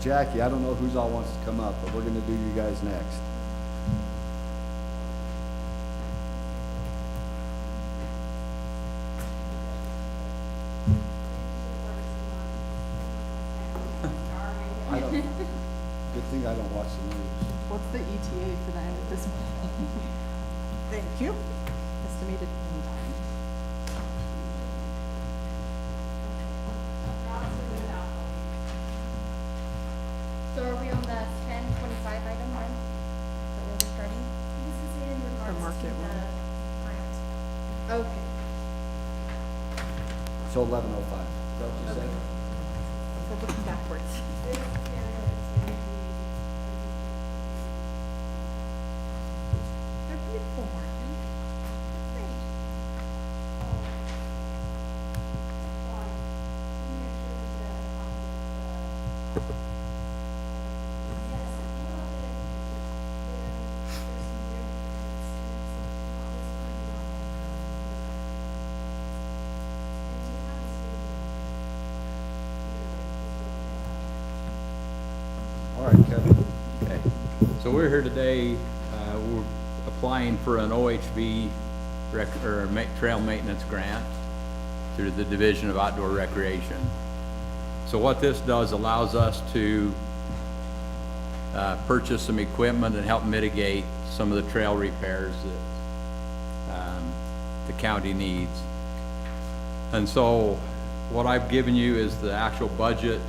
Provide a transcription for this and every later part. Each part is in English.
Jackie, I don't know who's all wants to come up, but we're gonna do you guys next. I don't, good thing I don't watch the news. What's the ETA for that at this point? Thank you. Estimated end time. So are we on the 1025 item then? That we're starting? This is in regards to market the one. grant. Okay. So 11:05, is that what you said? We're looking backwards. This area is going to be. They're beautiful, Martin. They're pretty. All right, Kevin. Okay, so we're here today, we're applying for an OHV trail maintenance grant through the Division of Outdoor Recreation. So what this does allows us to purchase some equipment and help mitigate some of the trail repairs that the county needs. And so what I've given you is the actual budget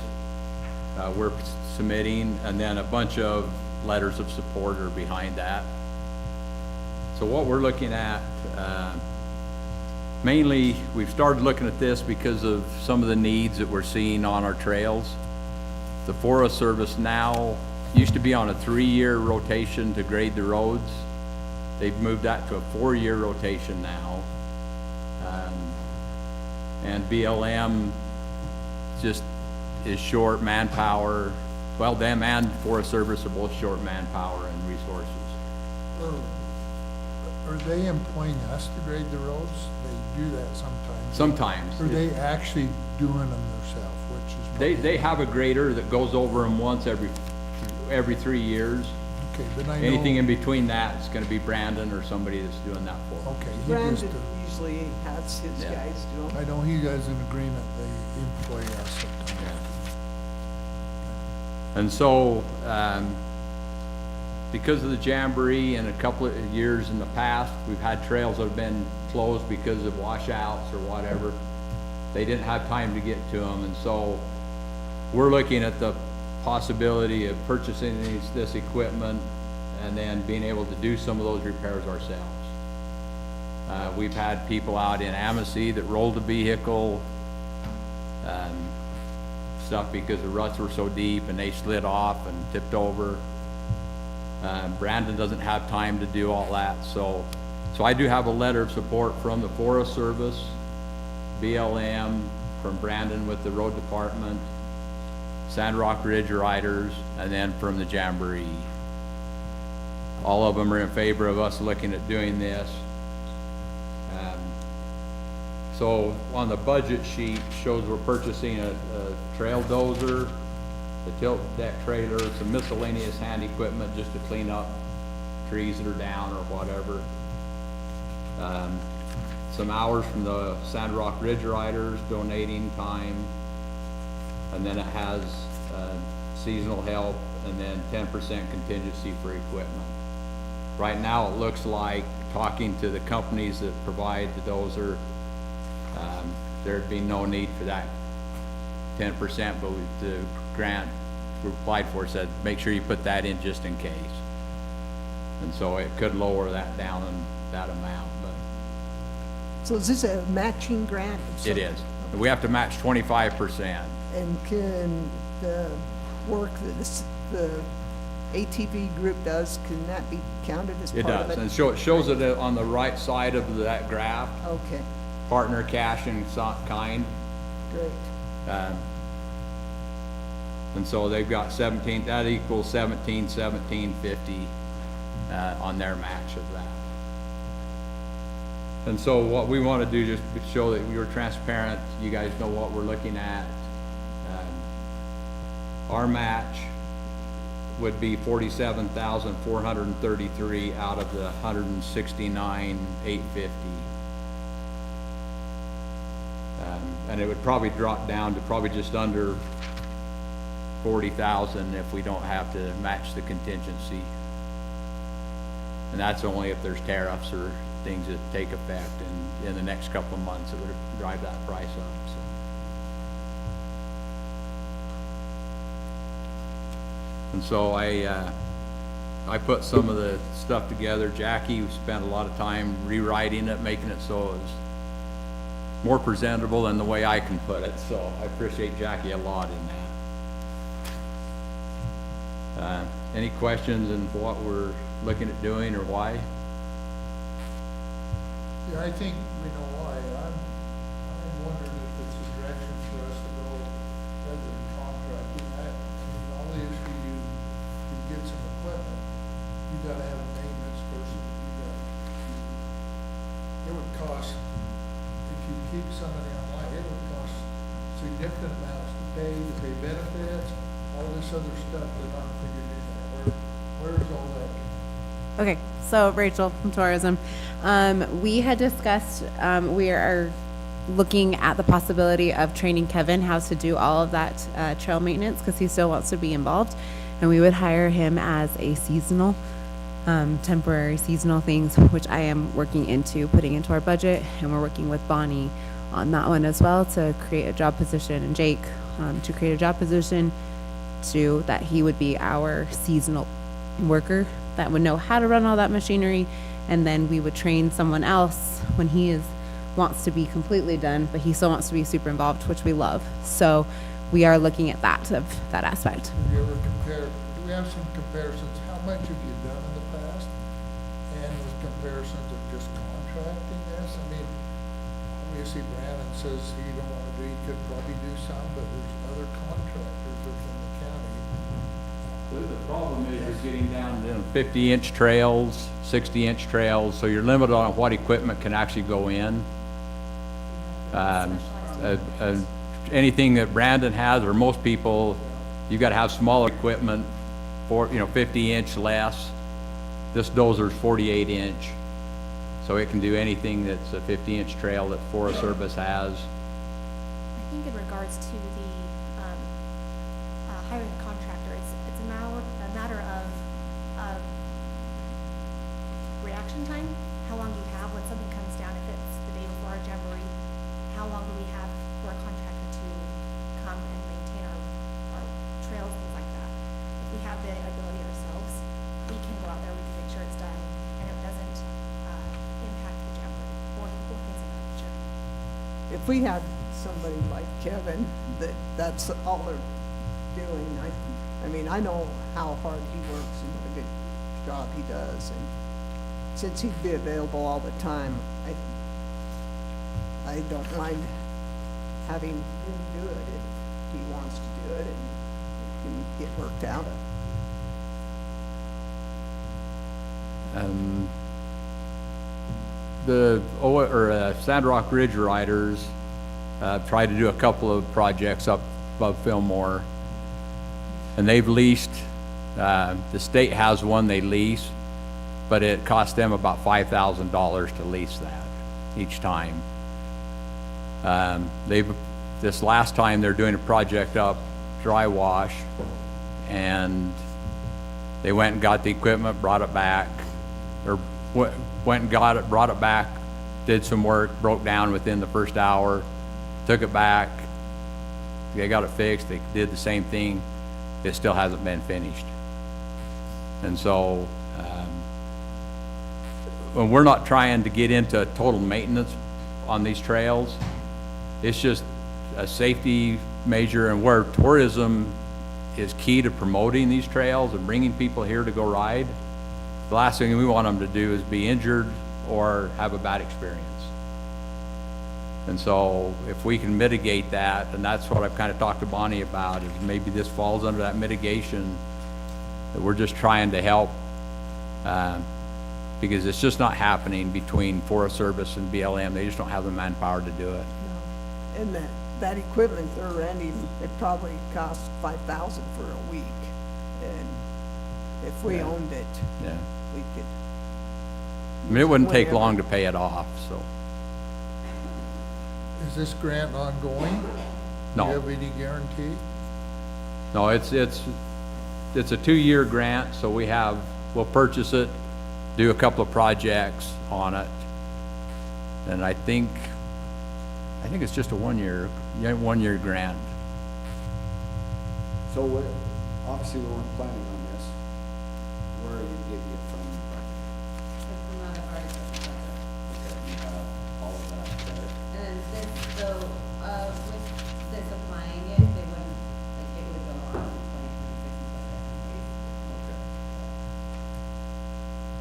we're submitting, and then a bunch of letters of support are behind that. So what we're looking at, mainly we've started looking at this because of some of the needs that we're seeing on our trails. The Forest Service now used to be on a 3-year rotation to grade the roads. They've moved that to a 4-year rotation now. And BLM just is short manpower. Well, them and Forest Service are both short manpower and resources. Are they employing us to grade the roads? They do that sometimes. Sometimes. Are they actually doing them themselves, which is? They have a grader that goes over them once every 3 years. Okay, but I know. Anything in between that is gonna be Brandon or somebody that's doing that for them. Okay, he Brandon just, usually has his Yeah. guys do them. I know he guys in agreement, they employ us sometimes. And so, because of the Jamboree and a couple of years in the past, we've had trails that have been closed because of washouts or whatever. They didn't have time to get to them, and so we're looking at the possibility of purchasing this equipment and then being able to do some of those repairs ourselves. We've had people out in Amity that rolled a vehicle, stuff because the ruts were so deep and they slid off and tipped over. Brandon doesn't have time to do all that, so I do have a letter of support from the Forest Service, BLM, from Brandon with the road department, Sand Rock Ridge Riders, and then from the Jamboree. All of them are in favor of us looking at doing this. So on the budget sheet shows we're purchasing a trail dozer, the tilt deck trailer, some miscellaneous hand equipment just to clean up trees that are down or whatever. Some hours from the Sand Rock Ridge Riders donating time, and then it has seasonal help, and then 10% contingency for equipment. Right now, it looks like, talking to the companies that provide the dozer, there'd be no need for that 10%, but the grant we applied for said, make sure you put that in just in case. And so it could lower that down in that amount, but So is this a matching grant? it is. We have to match 25%. And can the work that the ATV group does, can that be counted as It part of does, it? and it shows it on the right side of that graph, Okay, partner, cash, and kind. great. And so they've got 17, that equals 1750 on their match of that. And so what we want to do, just to show that we were transparent, you guys know what we're looking at. our match would be 47,433 out of the 169,850. And it would probably drop down to probably just under 40,000 if we don't have to match the contingency. And that's only if there's tariffs or things that take effect in the next couple of months, it would drive that price up, so. And so I put some of the stuff together. Jackie spent a lot of time rewriting it, making it so it was more presentable than the way I can put it, so I appreciate Jackie a lot in that. Any questions on what we're looking at doing or why? Yeah, I think we know why. I'm wondering if it's a direction for us to go rather than contracting. I mean, obviously you get some equipment, you gotta have a maintenance person, it would cost, if you keep somebody online, it would cost significant amounts to pay benefits, all this other stuff that aren't figured in there. Where's all that? Okay, so Rachel from Tourism. We had discussed, we are looking at the possibility of training Kevin how to do all of that trail maintenance because he still wants to be involved. And we would hire him as a seasonal, temporary seasonal things, which I am working into putting into our budget. And we're working with Bonnie on that one as well to create a job position, and Jake to create a job position to that he would be our seasonal worker that would know how to run all that machinery, and then we would train someone else when he wants to be completely done, but he still wants to be super involved, which we love. So we are looking at that aspect. Have you ever compared, do we have some comparisons, how much have you done in the past? And with comparisons of just contracting this, I mean, obviously Brandon says he don't wanna do, he could probably do some, but there's other contractors that from the county. The problem is you're getting down to 50-inch trails, 60-inch trails, so you're limited on what equipment can actually go in. Anything that Brandon has, or most people, you gotta have smaller equipment for, 50-inch less. This dozer's 48-inch, so it can do anything that's a 50-inch trail that Forest Service has. I think in regards to the hiring a contractor, it's a matter of reaction time. How long do you have when something comes down? If it's the day before our jamboree, how long do we have for a contractor to come and maintain our trails, things like that? If we have the ability ourselves, we can go out there, we can make sure it's done, and it doesn't impact the jamboree or things in the future. If we had somebody like Kevin, that's all they're doing, I mean, I know how hard he works and what a good job he does, and since he'd be available all the time, I don't mind having him do it if he wants to do it and it can get worked out. The Sandrock Ridge Riders tried to do a couple of projects up above Fillmore, and they've leased, the state has one they lease, but it cost them about $5,000 to lease that each time. This last time they're doing a project up Dry Wash, and they went and got the equipment, brought it back, or went and got it, brought it back, did some work, broke down within the first hour, took it back, they got it fixed, they did the same thing, it still hasn't been finished. And so, when we're not trying to get into total maintenance on these trails, it's just a safety measure, and where tourism is key to promoting these trails and bringing people here to go ride, the last thing we want them to do is be injured or have a bad experience. And so if we can mitigate that, and that's what I've kind of talked to Bonnie about, is maybe this falls under that mitigation, that we're just trying to help, because it's just not happening between Forest Service and BLM. They just don't have the manpower to do it. And that equipment they're renting, it probably costs 5,000 for a week. And if we Yeah. owned it, Yeah. we could. I mean, it wouldn't take whenever. long to pay it off, so. Is this grant ongoing? No. Do you have any guarantee? No, it's a 2-year grant, so we'll purchase it, do a couple of projects on it. And I think it's just a 1-year grant. So obviously we weren't planning on this. Where are you getting it from? It's from out of our equipment budget. Okay, you have all of that there. And this, so, with this applying it, they wouldn't, like, it would go on 2026 budget. Okay.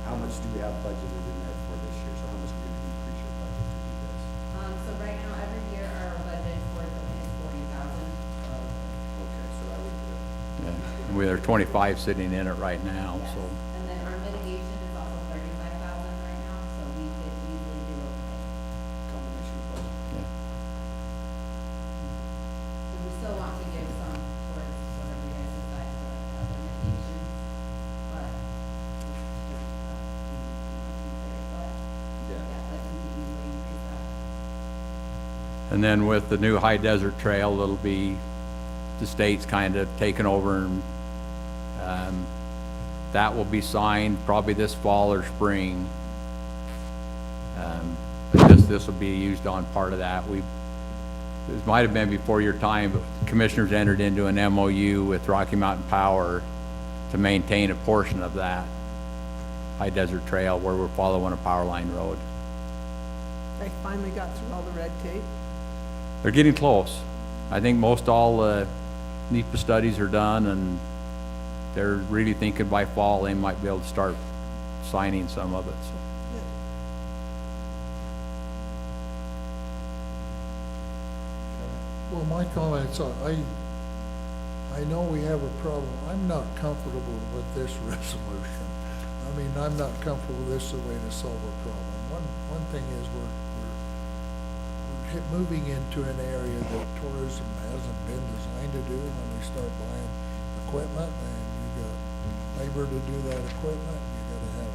How much do we have budgeted in there for this year? So how much are we gonna increase your budget to do this? So right now, every year, our budget for equipment is 40,000. Okay, so that would, Yeah. We have 25 sitting in it right now, Yes. so. And then our mitigation is also 35,000 right now, so we could easily do a, combination of both. Yeah. we still want to give some towards whatever you guys decide for other mitigation, but it's just, but, Yeah. yeah, like we could easily increase that. And then with the new high desert trail, it'll be, the state's kind of taken over, and that will be signed probably this fall or spring. But this will be used on part of that. This might have been before your time, but commissioners entered into an MOU with Rocky Mountain Power to maintain a portion of that high desert trail where we're following a power line road. They finally got through all the red tape. They're getting close. I think most all NEPA studies are done, and they're really thinking by fall they might be able to start signing some of it, so. Well, my comments are, I know we have a problem. I'm not comfortable with this resolution. I mean, I'm not comfortable with this as a way to solve a problem. One thing is we're moving into an area that tourism hasn't been designed to do when we start buying equipment, and you got labor to do that equipment, you gotta have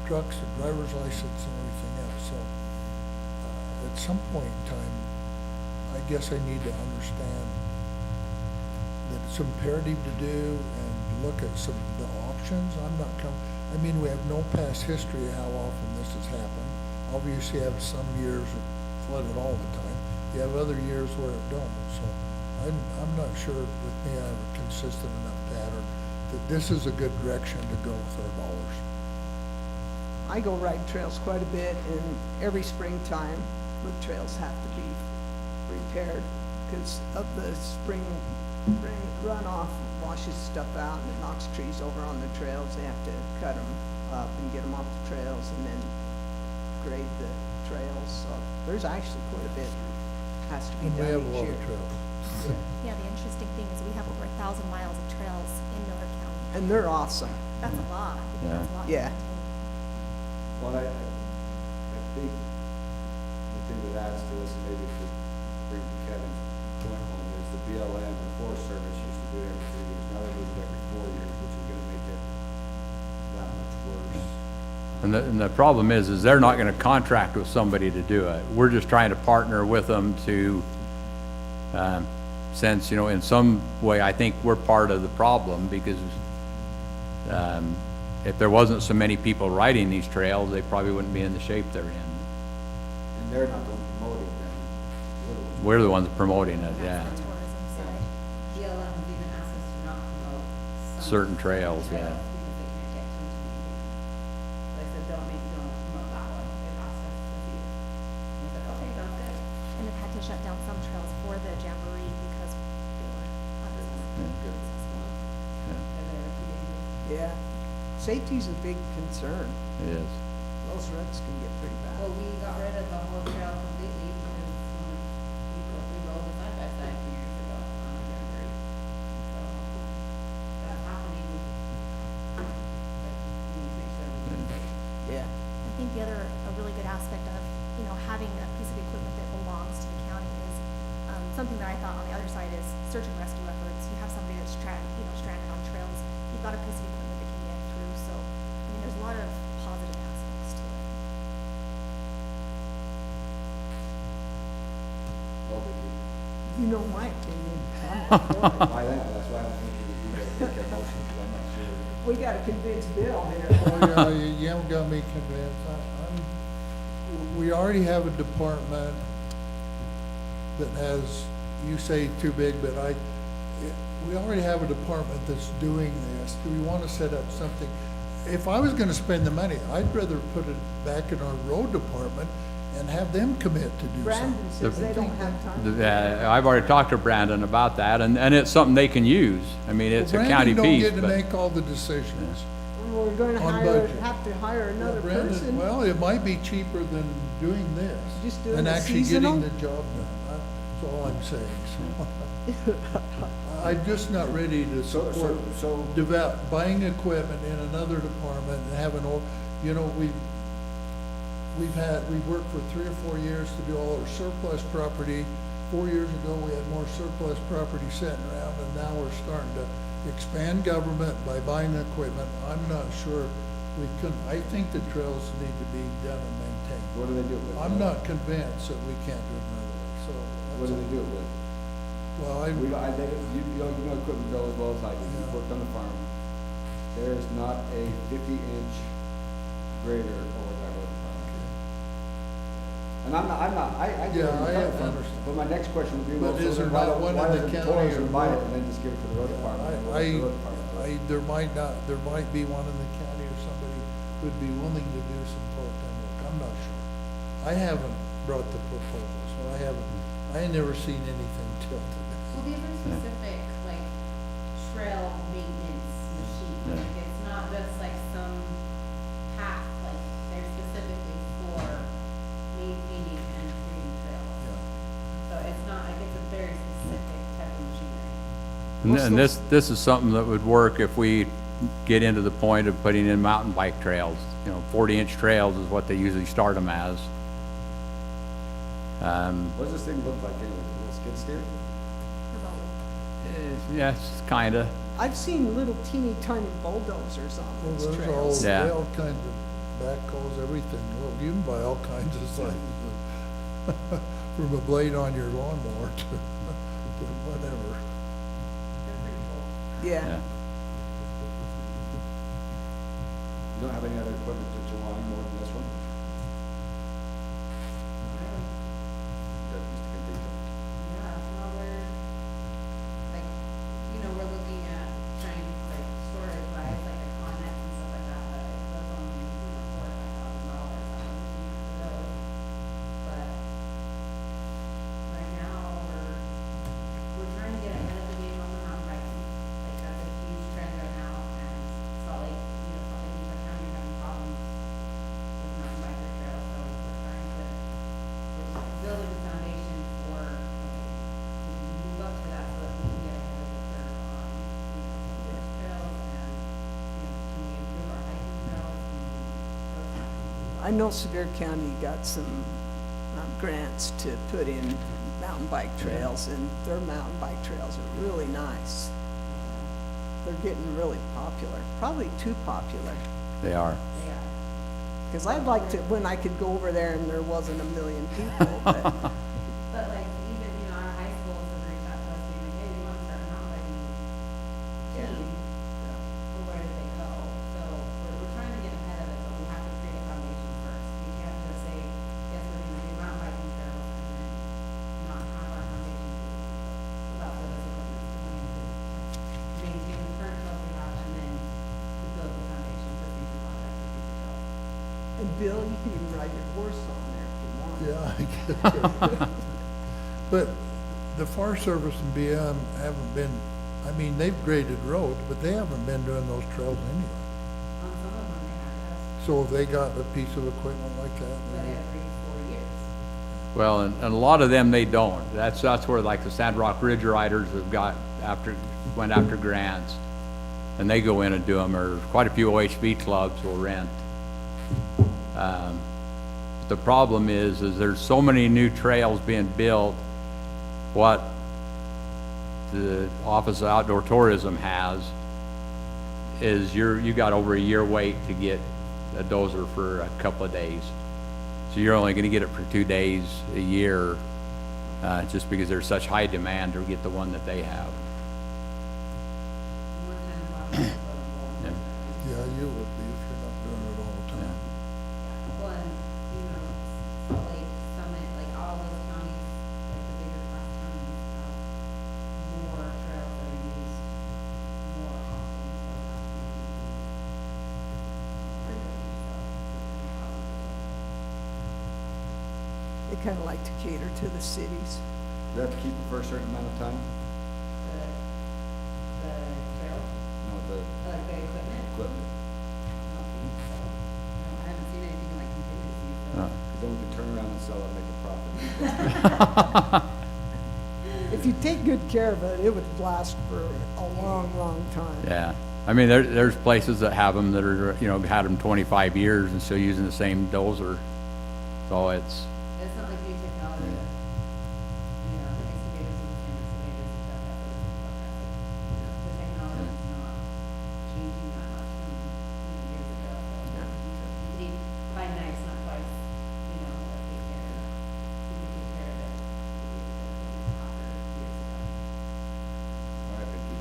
trucks and driver's license and everything else. So, at some point in time, I guess I need to understand that it's imperative to do and look at some of the options. I mean, we have no past history of how often this has happened. Obviously, you have some years that flooded all the time. You have other years where it don't. So I'm not sure with me I have a consistent enough pattern that this is a good direction to go with our dollars. I go ride trails quite a bit, and every springtime, the trails have to be repaired because of the spring rain runoff washes stuff out and it knocks trees over on the trails. They have to cut them up and get them off the trails and then grade the trails. So there's actually quite a bit has to be And we done have a each lot year. of trails. Yeah, the interesting thing is we have over 1,000 miles of trails in Millard County. And they're awesome. That's a lot. Yeah. That's a lot. to Yeah. maintain. Well, I think the thing that adds to this, and maybe to bring Kevin's point home, is the BLM and Forest Service used to do it every 3 years. Now they do it every 4 years, which is gonna make it that much worse. And the problem is they're not gonna contract with somebody to do it. We're just trying to partner with them to, since, in some way, I think we're part of the problem, because, if there wasn't so many people riding these trails, they probably wouldn't be in the shape they're in. And they're not the one promoting them. We're the ones promoting it, yeah. That's the tourism side. BLM has even asked us to not promote some Certain trails, yeah. because they can't get too many. They said, don't promote that one. They asked us to see. We said, okay, sounds good. And they've had to shut down some trails for the jamboree because they were unsuccessful. Because they were too dangerous. Yeah. Safety's a big concern. It is. Those ruts can get pretty bad. Well, we got rid of the whole trail completely because we rolled a side by side 2 years ago on a jamboree. So that's happening. But we need to make sure we're safe. Yeah. I think the other, a really good aspect of, having a piece of equipment that belongs to the county is, something that I thought on the other side is search and rescue efforts. You have somebody that's stranded on trails. You've got a piece of equipment that can get through, so, I mean, there's a lot of positive aspects to it. Well, You know my opinion. I'm all for it. by that, that's why I'm thinking we gotta make a motion, because I'm not sure. We gotta convince Bill here. Oh, yeah, you haven't got me convinced. We already have a department that has, you say too big, but we already have a department that's doing this. Do we want to set up something? If I was gonna spend the money, I'd rather put it back in our road department and have them commit to do something. Brandon says they don't have time. I've already talked to Brandon about that, and it's something they can use. I mean, it's a county Brandon piece, don't get to but make all the decisions. We're gonna On budget. have to hire another Brandon, person. well, it might be cheaper than doing this. Just doing and the actually seasonal? getting the job done. That's all I'm saying. So I'm just not ready to support So, buying equipment in another department and having all, you know, we've worked for 3 or 4 years to do all our surplus property. 4 years ago, we had more surplus property sitting around, and now we're starting to expand government by buying equipment. I'm not sure we couldn't, I think the trails need to be done and maintained. what do they do with it? I'm not convinced that we can't do it another way, so. What do they do with it? Well, You know equipment bill as well as I do, you've Yeah. worked on the farm. There is not a 50-inch grader over that road department. And I do Yeah, I understand. understand. But my next question would be, But well, so is there then why not don't, one why in the doesn't county tourism or buy it what? and then just give it to the road department? and let the road department do it? there might be one in the county or somebody who'd be willing to do some part-time work, I'm not sure. I haven't brought the proposal, so I ain't never seen anything till today. Well, these are specific, like, trail maintenance machines, like, it's not just like some pack, like, they're specifically for maintaining and treating trails. Yeah. So it's not, like, it's a very specific type of machinery. and this is something that would work if we get into the point of putting in mountain bike trails. 40-inch trails is what they usually start them as. What does this thing look like anyway? A little skid steer? Yes, kinda. I've seen little teeny tiny bulldozers on Well, these there's trails. Yeah. all kinds of backhoes, everything, well, you can buy all kinds of sizes. From a blade on your lawnmower to whatever. They're pretty cool. Yeah. You don't have any other equipment that you want more than this one? Good, Mr. Candido. Yeah, no, we're, like, we're looking at trying, like, storage wise, like a Connex and stuff like that, but those only, $4,000 or $5,000, I'm looking at those. But right now, we're trying to get ahead of the game on the mountain biking, like, that's a huge trend right now, and Salt Lake, Salt Lake, Utah County are having problems with mountain biker trails, so we're trying to, building a foundation for, to move up to that so that we can get ahead of the curve on, those trails and, can we improve our hiking trails and those kind of things. I know Sevier County got some grants to put in mountain bike trails, and their mountain bike trails are really nice. They're getting really popular, probably too popular. They are. They are. Because I'd like to, when I could go over there and there wasn't a million people, but But like, even, our high schools have reached out to us saying, like, hey, we want to start a mountain biking team. Well, where do they go? So we're trying to get ahead of it, but we have to create a foundation first. We can't just say, yes, we're gonna do mountain biking trails and then not have our foundation about where this equipment is going to maintain the current trails we have and then to build the foundation for future projects and future trails. and Bill, you can even ride your horse on there if you want. Yeah, I get it. But the Forest Service and BM haven't been, I mean, they've graded roads, but they haven't been doing those trails anyway. On some of them, they have us, So if they got a piece of equipment like but that, every 4 years. Well, and a lot of them, they don't. That's where like the Sandrock Ridge Riders went after grants. And they go in and do them, or quite a few OHV clubs will rent. The problem is there's so many new trails being built. What the Office of Outdoor Tourism has is you got over a year wait to get a dozer for a couple of days. So you're only gonna get it for 2 days a year, just because there's such high demand to get the one that they have. More time allowed. Yeah. Yeah, you would be if you're not doing it all the time. Well, and, you know, Salt Lake, Summit, like all those counties, like the bigger class counties, have more trails that are used more often, so that's frequently, so. They kind of like to cater to the cities. Do you have to keep it for a certain amount of time? The trails, No, the like the equipment, equipment. I don't think so. No, I haven't seen anything like contingency, so. Uh, Because then we can turn around and sell it and make a profit. If you take good care of it, it would last for a long, long time. Yeah, I mean, there's places that have them that are, had them 25 years and still using the same dozer. So it's, It's not like new technology that, you know, excavators are the same excavators and stuff that was progressive. The technology is not changing that much from, years ago, so. You need, by nights, not twice, you know, if they can, if you take care of it, after years ago. All right, Vicki.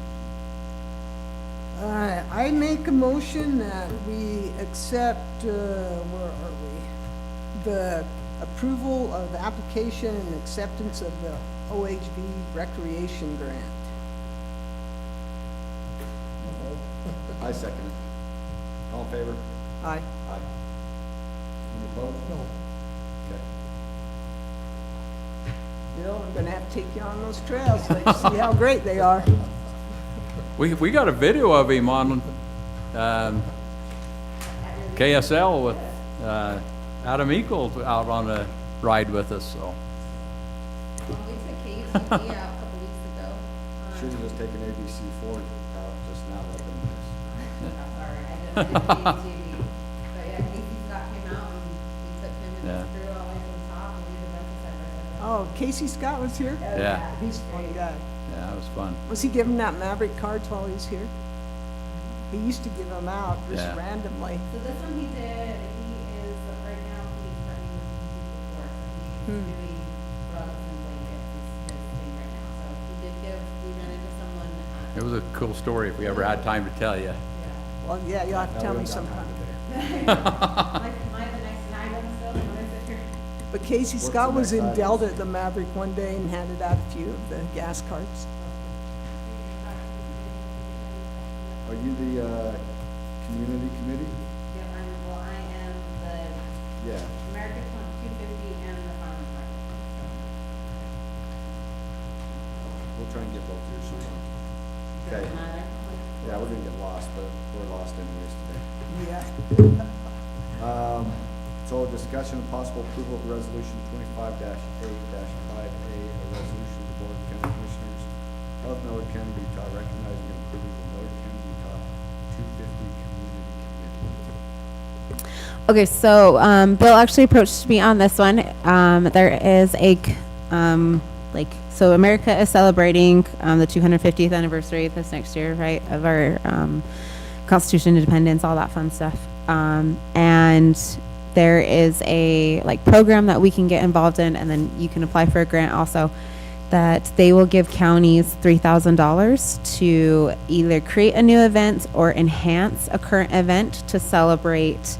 All right, I make a motion that we accept, where are we? The approval of the application and acceptance of the OHV recreation grant. I second it. All in favor? Aye. Aye. Any opposed? No, Okay. Bill, I'm gonna have to take you on those trails, so you see how great they are. we got a video of him on, KSL with, Adam Eagle out on a ride with us, so. We took KUTV out a couple weeks ago. Should have just taken ABC 4 out just now, let them I'm sorry, I didn't see TV. But yeah, Casey Scott came out and we took him and Yeah. his crew all the way from the top and we did a bunch of stuff right there. Oh, Casey Scott was here? Yeah. He's a fun guy. Yeah, it was fun. Was he giving out Maverick cards while he was here? He used to give them out just Yeah. randomly. So this one he did, he is, right now, he's starting with the before, so he's doing rugs and blankets is his thing right now. So he did give, we ran into someone at. It was a cool story if we ever had time to tell you. Yeah. Well, yeah, you'll have to Now tell we me don't got time sometime. today. Like, am I the next item still, when I sit here? But Casey What's Scott the was next in item? Delta at the Maverick one day and handed out a few of the gas cards. Are you the, community committee? Yeah, I am the Yeah. America 250 and the farmer's market. We'll try and get both yours soon. Okay. Doesn't matter. Yeah, we're gonna get lost, but we're lost anyways today. Yeah. So discussion of possible approval of resolution 25-8-5A, a resolution of the Board of County Commissioners of Millard County, Utah, recognizing and approving the Millard County, Utah 250 Community Committee. Okay, so Bill actually approached me on this one. There is so America is celebrating the 250th anniversary this next year, right, of our Constitution, independence, all that fun stuff. And there is a program that we can get involved in, and then you can apply for a grant also, that they will give counties $3,000 to either create a new event or enhance a current event to celebrate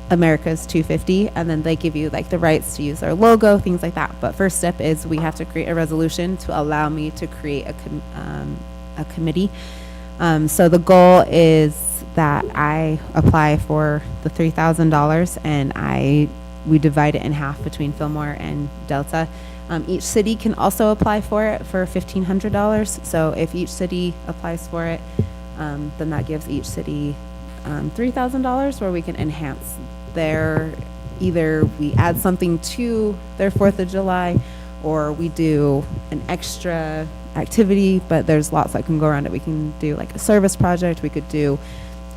America's 250, and then they give you the rights to use their logo, things like that. But first step is we have to create a resolution to allow me to create a committee. So the goal is that I apply for the $3,000 and we divide it in half between Fillmore and Delta. Each city can also apply for it for $1,500. So if each city applies for it, then that gives each city $3,000 where we can enhance either we add something to their 4th of July or we do an extra activity, but there's lots that can go around it. We can do a service project. We could do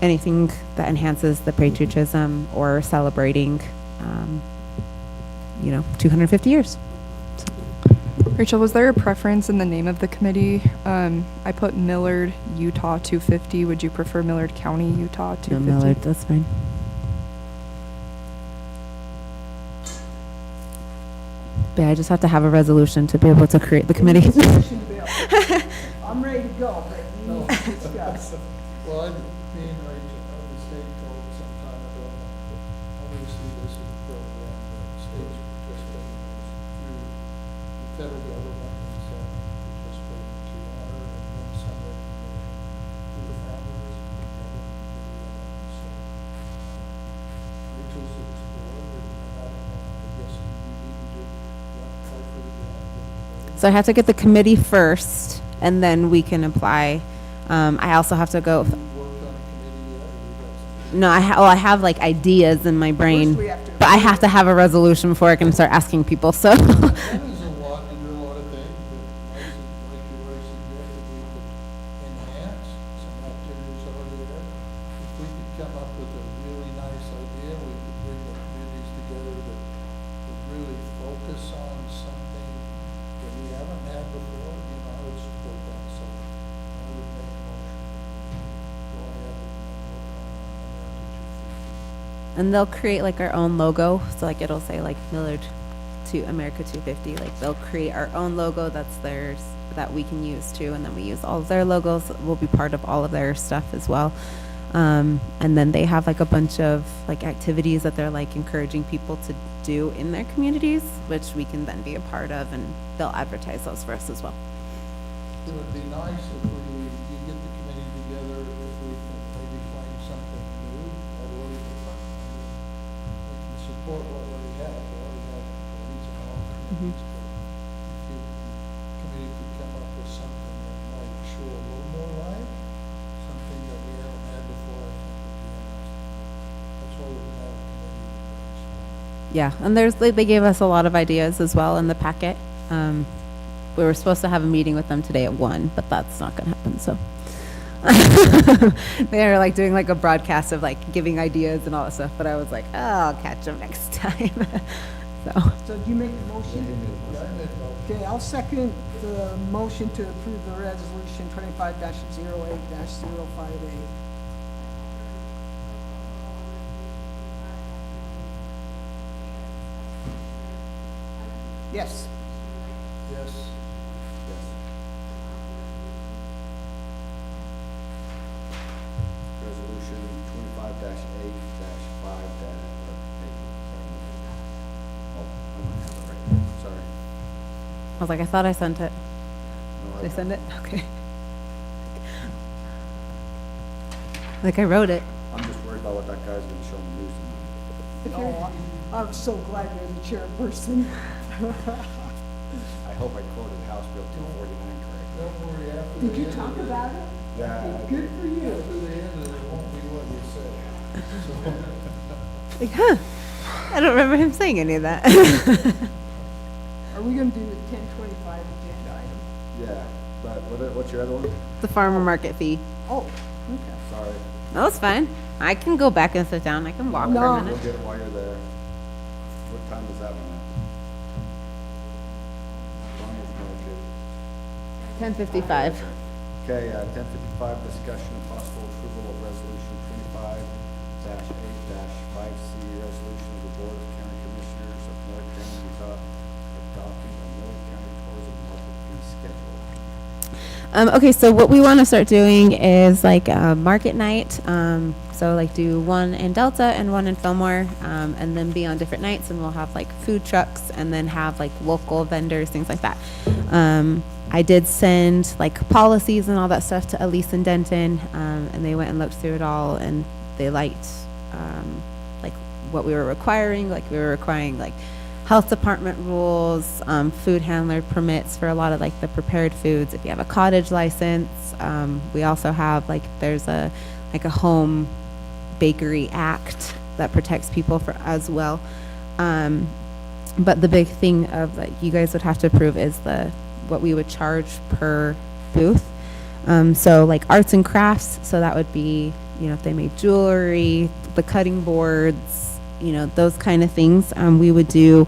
anything that enhances the patriotism or celebrating, 250 years. Rachel, was there a preference in the name of the committee? I put Millard, Utah 250. Would you prefer Millard County, Utah 250? No, Millard, that's fine. But I just have to have a resolution to be able to create the committee. Discussion, Bill. I'm ready to go, but we need to discuss. Well, I mean, right, the state told some time ago, obviously this is a program that states participate through the federal government is participating to honor and then some recognition to the founders of the government. So, Rachel's explored, and I don't know, I guess you need to do, apply for the grant. So I have to get the committee first, and then we can apply. I also have to go, Worked on a committee yet, or we got some? no, I have like ideas in my brain, we have to- but I have to have a resolution before I can start asking people, so. That is a lot, you do a lot of things, but like you already suggested, we could enhance some activities already there. If we could come up with a really nice idea, we could bring the communities together that would really focus on something that we haven't had before, you know, I would support that, so I would make a motion. Go ahead and work on America 250. And they'll create like our own logo, so like it'll say like Millard to America 250, like they'll create our own logo that's theirs, that we can use too, and then we use all of their logos, we'll be part of all of their stuff as well. And then they have like a bunch of like activities that they're like encouraging people to do in their communities, which we can then be a part of, and they'll advertise those for us as well. It would be nice if you get the committee together, if we can maybe find something new, a little different. We can support what we have, we already have committees and all committees, but if you, committee could come up with something that might show a little more life, something that we haven't had before, I think would be interesting. That's why we have a committee. Yeah, and they gave us a lot of ideas as well in the packet. We were supposed to have a meeting with them today at 1, but that's not gonna happen, so. They are like doing like a broadcast of like giving ideas and all that stuff, but I was like, oh, I'll catch them next time. So do you make the motion? Okay, I'll second the motion to approve the resolution 25-08-058. Yes. Yes. Resolution 25-8-5 oh, I might have it right there, sorry. I was like, I thought I sent it. No, Did I send it? Okay. Like I wrote it. I'm just worried about what that guy's gonna show me news tonight. Oh, I'm so glad you're the chairperson. I hope I quoted House Bill 249 correctly. Don't worry, after Did the you end talk of it- about it? Yeah. Good for you. After the end of it, it won't be what you said. So, Like, huh? I don't remember him saying any of that. Are we gonna do the 1025 agenda item? Yeah, but what's your other one? The farmer market fee. Oh, okay. Sorry, No, it's fine. I can go back and sit down. I can walk for No. a we'll minute. get it while you're there. What time is that one? Farmer's market. 10:55. Okay, 10:55, discussion and possible approval of resolution 25-8-5C, resolution of the Board of County Commissioners of Millard County, Utah, adopting a Millard County tourism market fee schedule. Okay, so what we want to start doing is like market night. So like do one in Delta and one in Fillmore, and then be on different nights, and we'll have like food trucks, and then have like local vendors, things like that. I did send like policies and all that stuff to Elise and Denton, and they went and looked through it all, and they liked like what we were requiring. Like we were requiring like health department rules, food handler permits for a lot of like the prepared foods. If you have a cottage license, we also have like there's a home bakery act that protects people for as well. But the big thing of that you guys would have to approve is what we would charge per booth. So like arts and crafts, so that would be, you know, if they made jewelry, the cutting boards, you know, those kind of things. We would do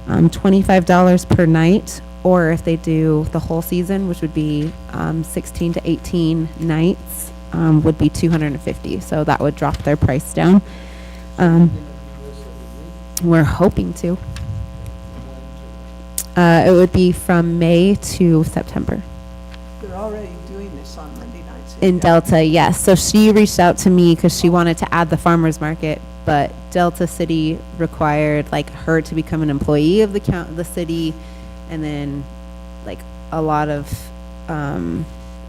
$25 per night, or if they do the whole season, which would be 16 to 18 nights, would be 250. So that would drop their price down. Gonna do this every week, We're hoping to. when to- It would be from May to September. They're already doing this on Monday nights. In Delta, yes. So she reached out to me because she wanted to add the farmer's market, but Delta City required like her to become an employee of the city, and then like a lot of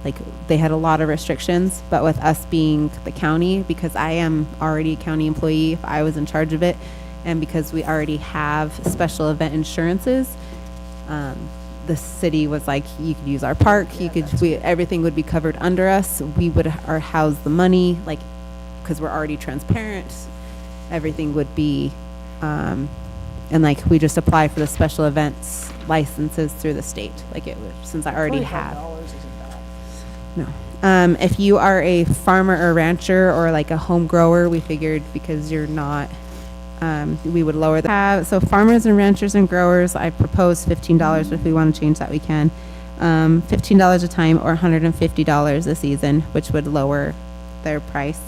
like they had a lot of restrictions. But with us being the county, because I am already a county employee, if I was in charge of it, and because we already have special event insurances, the city was like, you could use our park, everything would be covered under us. We would house the money, like, because we're already transparent, everything would be, and like, we just apply for the special events licenses through the state, like it would, since I already have. $25 isn't bad. No. If you are a farmer or rancher or like a home grower, we figured because you're not, we would lower the, so farmers and ranchers and growers, I propose $15, but if we want to change that, we can. $15 a time or $150 a season, which would lower their price.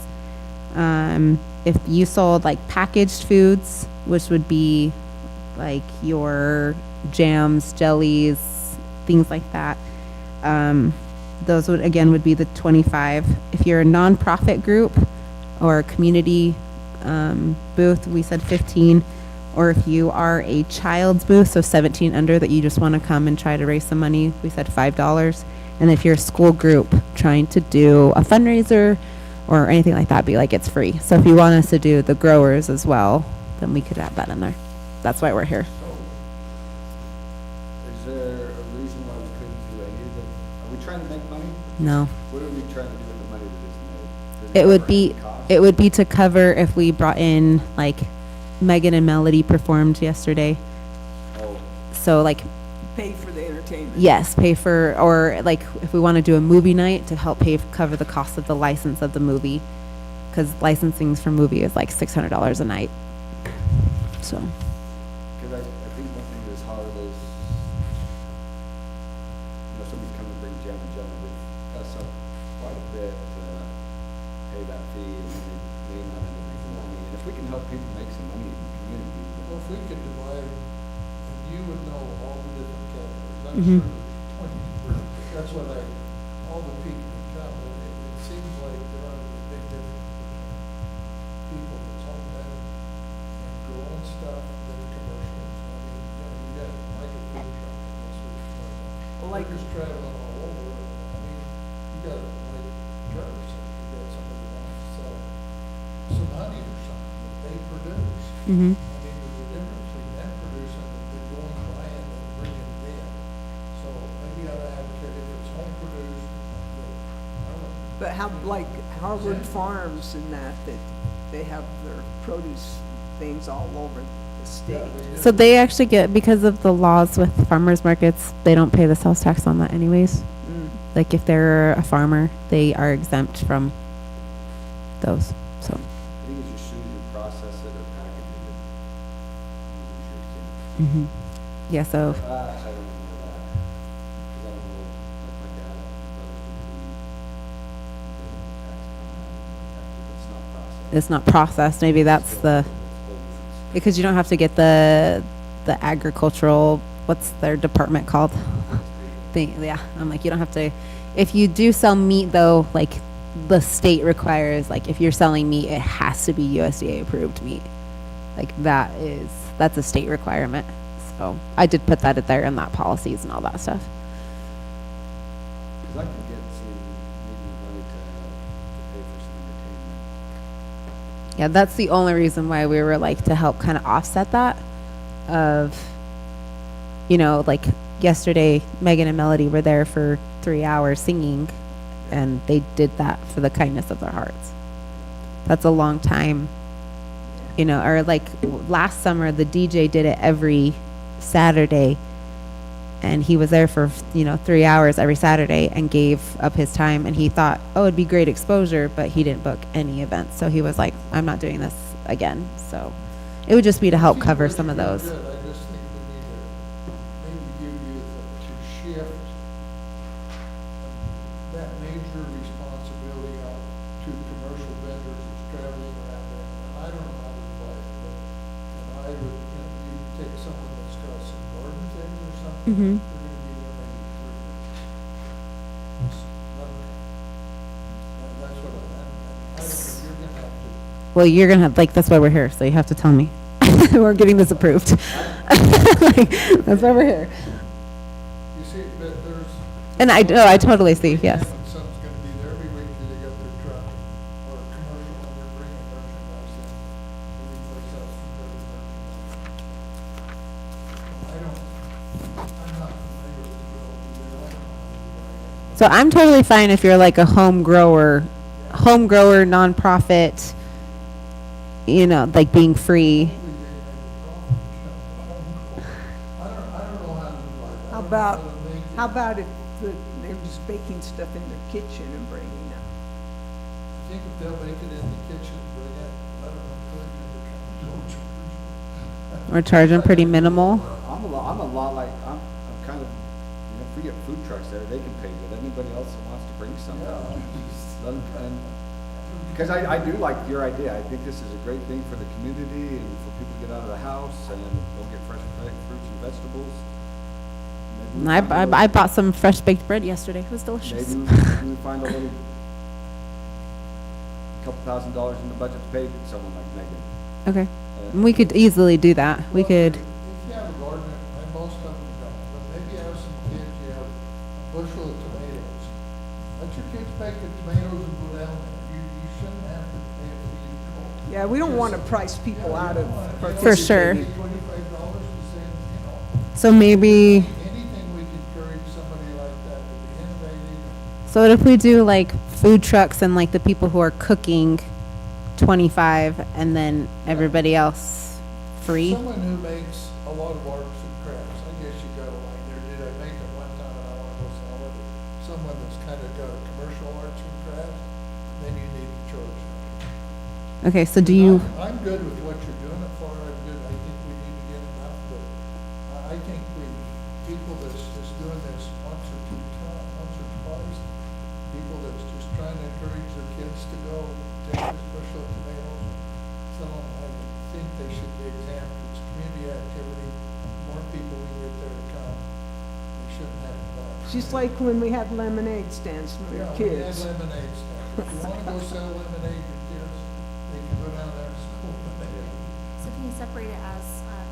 If you sold like packaged foods, which would be like your jams, jellies, things like that, those would again would be the 25. If you're a nonprofit group or a community booth, we said 15. Or if you are a child's booth, so 17 under, that you just want to come and try to raise some money, we said $5. And if you're a school group trying to do a fundraiser or anything like that, be like it's free. So if you want us to do the growers as well, then we could add that in there. That's why we're here. So, is there a reason why we couldn't do any of them? Are we trying to make money? No. What are we trying to do with the money that is made? Does It would cover be, any cost? it would be to cover if we brought in, like, Megan and Melody performed yesterday. Oh, So like, Pay for the entertainment. yes, pay for, or like if we want to do a movie night, to help cover the cost of the license of the movie. Because licensing for movie is like $600 a night. So, because I think one thing that's hard is, somebody's coming to bring jam and jelly with us up quite a bit to pay that fee, and then they not end up making money. And if we can help people make some money in the community, Well, if we could divide, you would know all the different categories, I'm Mhm. sure there's 20, that's what all the people that come, it seems like there are a big difference between people that's homesteading and growing stuff that are commercial. I mean, you got like a food truck, and this is commercial. Well, like- Workers traveling all over, I mean, you got like truckers, you got somebody that wants to sell some honey or something that they produce. mhm. I mean, there's a difference between them producing and then going buying and bringing it in. So maybe I advocate if it's home produced, I don't know. But how, like Harvard Farms and that they have their produce things all over the state. So they actually get, because of the laws with farmers markets, they don't pay the sales tax on that anyways. Mm. Like if they're a farmer, they are exempt from those, so. I think it's just soon you process it or package it. I'm sure you Yeah, so, can. I don't know that, because I don't know, like my dad, my brothers would be, it's not processed. maybe that's the, because you don't have to get the agricultural, what's their department called? Yeah, I'm like, you don't have to, if you do sell meat though, like the state requires, like if you're selling meat, it has to be USDA approved meat. Like that's a state requirement. So I did put that in there in that policies and all that stuff. Because I could get some, maybe money to pay for some entertainment. Yeah, that's the only reason why we were like to help kind of offset that of, like yesterday, Megan and Melody were there for 3 hours singing, and they did that for the kindness of their hearts. That's a long time, or like last summer, the DJ did it every Saturday, and he was there for, 3 hours every Saturday and gave up his time, and he thought, oh, it'd be great exposure, but he didn't book any events. So he was like, I'm not doing this again. So it would just be to help cover some of those. Good, I just think we need to maybe give you a vendors that's traveling around there, and I don't know how to play it, but, and I would, you take someone that's got some garden things or something, Mhm. they're gonna be there maybe 3 minutes. It's not- That's what I don't know, you're gonna have to. Well, you're gonna have, like, that's why we're here, so you have to tell me. We're getting this approved. Like, that's why we're here. You see, there's. And I totally see, yes. Someone's gonna be there every week till they get their truck, or commercial, when they're bringing merchandise in, every place else from their merchandise. I'm not familiar with the drill, either. I don't know how to do it. So I'm totally fine if you're like a home grower, nonprofit, you know, like being free. I don't know how to do it. I How don't know about, to make it. how about if they're just baking stuff in their kitchen and bringing it? I think if they'll make it in the kitchen, bring it, let them encourage them to come. We're charging pretty minimal. I'm a lot like, I'm kind of, if we get food trucks there, they can pay, but anybody else that wants to bring something, let them, and, because I do like your idea, I think this is a great thing for the community and for people to get out of the house and go get fresh fruits and vegetables. Maybe we find a I little- bought some fresh baked bread yesterday. It was delicious. Maybe we find a little, couple $1,000s in the budget to pay someone like Megan. Okay. We could easily do that. We could, If you have a garden, and most of them don't, but maybe you have some kids, you have a bushel of tomatoes. Let your kids pick the tomatoes and go down there. You shouldn't have to pay a fee to go. Yeah, we don't want to price people out of For sure. participating. $25 to send, so maybe, anything we can encourage somebody like that to be innovative. so what if we do like food trucks and like the people who are cooking 25 and then everybody else free? Someone who makes a lot of arts and crafts, I guess you go like there, did I make it one time and I want to go sell it? Someone that's kind of got a commercial arts and crafts, then you need to charge them. Okay, so do you, I'm good with what you're doing it for, I'm good, I think we need to get enough, but I think people that's just doing this once or twice, people that's just trying to encourage their kids to go take this bushel of tomatoes and sell them, I think they should be exempt. It's community activity, more people we get there to come, we shouldn't have to buy. Just like when we had lemonade stands when we were Yeah, we had kids. lemonade stands. If you wanna go sell lemonade to kids, they can go down there and sell lemonade. So can you separate it as,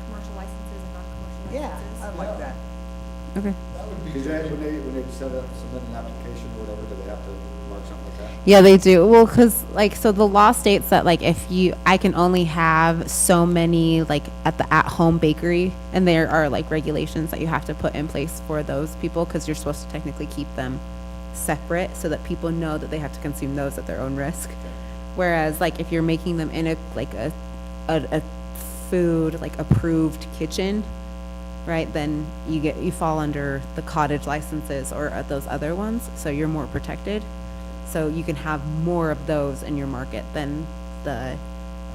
commercial licenses and non-commercial Yeah, licenses? I like that. okay. That would be Because good. when they submit an application or whatever, do they have to mark something like that? Yeah, they do. Well, because like, so the law states that like if I can only have so many like at the at-home bakery, and there are like regulations that you have to put in place for those people because you're supposed to technically keep them separate so that people know that they have to consume those at their own risk. Whereas like if you're making them in a food like approved kitchen, right, then you fall under the cottage licenses or those other ones, so you're more protected. So you can have more of those in your market than the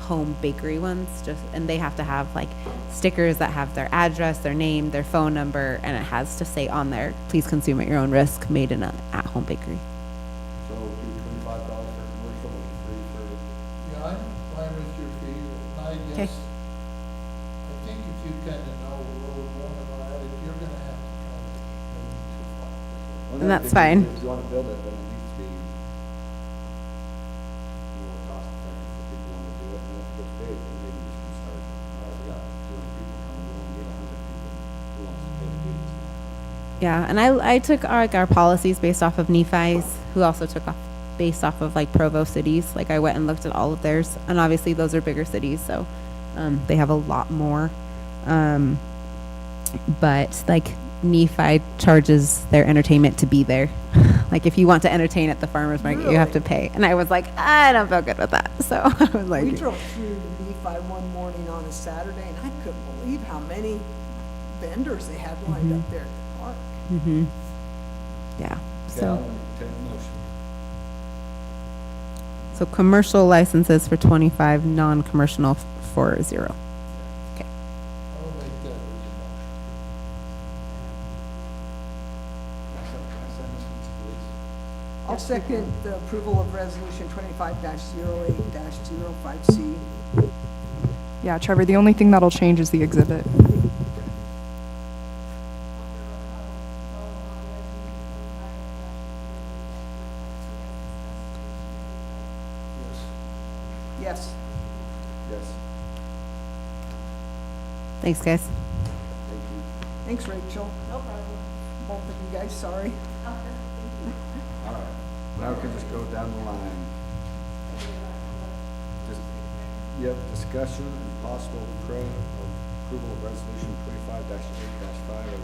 home bakery ones, and they have to have like stickers that have their address, their name, their phone number, and it has to say on there, please consume at your own risk, made in a at-home bakery. So do $25 for commercial and free for, Yeah, I'm fine with your fee, but I Okay. guess, I think if you kind of know where we're going about it, you're gonna have to kind of maybe too far. well, And the that's thing is, fine. If you wanna build it, then it needs to be more cost effective for people who wanna do it, and if it's big, then maybe we should start, we got 200 people coming, we only need 100 people, who wants to pay to do this? Yeah, and I took our policies based off of Nephi's, who also took off based off of like Provo cities. Like I went and looked at all of theirs, and obviously those are bigger cities, so they have a lot more. But like Nephi charges their entertainment to be there. Like if you want to entertain at the farmer's market, you have to pay. And I was like, I don't feel good with that. So I was We like, drove through Nephi one morning on a Saturday, and I couldn't believe how many vendors they had lined up there at the park. mm-hmm. Yeah. Okay, So. I'll entertain a motion. So commercial licenses for 25, non-commercial for 0. I'll make that as a motion. Can I send this one to police? I'll second the approval of resolution 25-08-05C. Yeah, Trevor, the only thing that'll change is the exhibit. Yes. Yes, Thanks, guys. thank you. Thanks, Rachel. No problem. Both of you guys, sorry. All right, now we can just go down the line. Just, yep, discussion and possible approval of resolution 25-8-5, a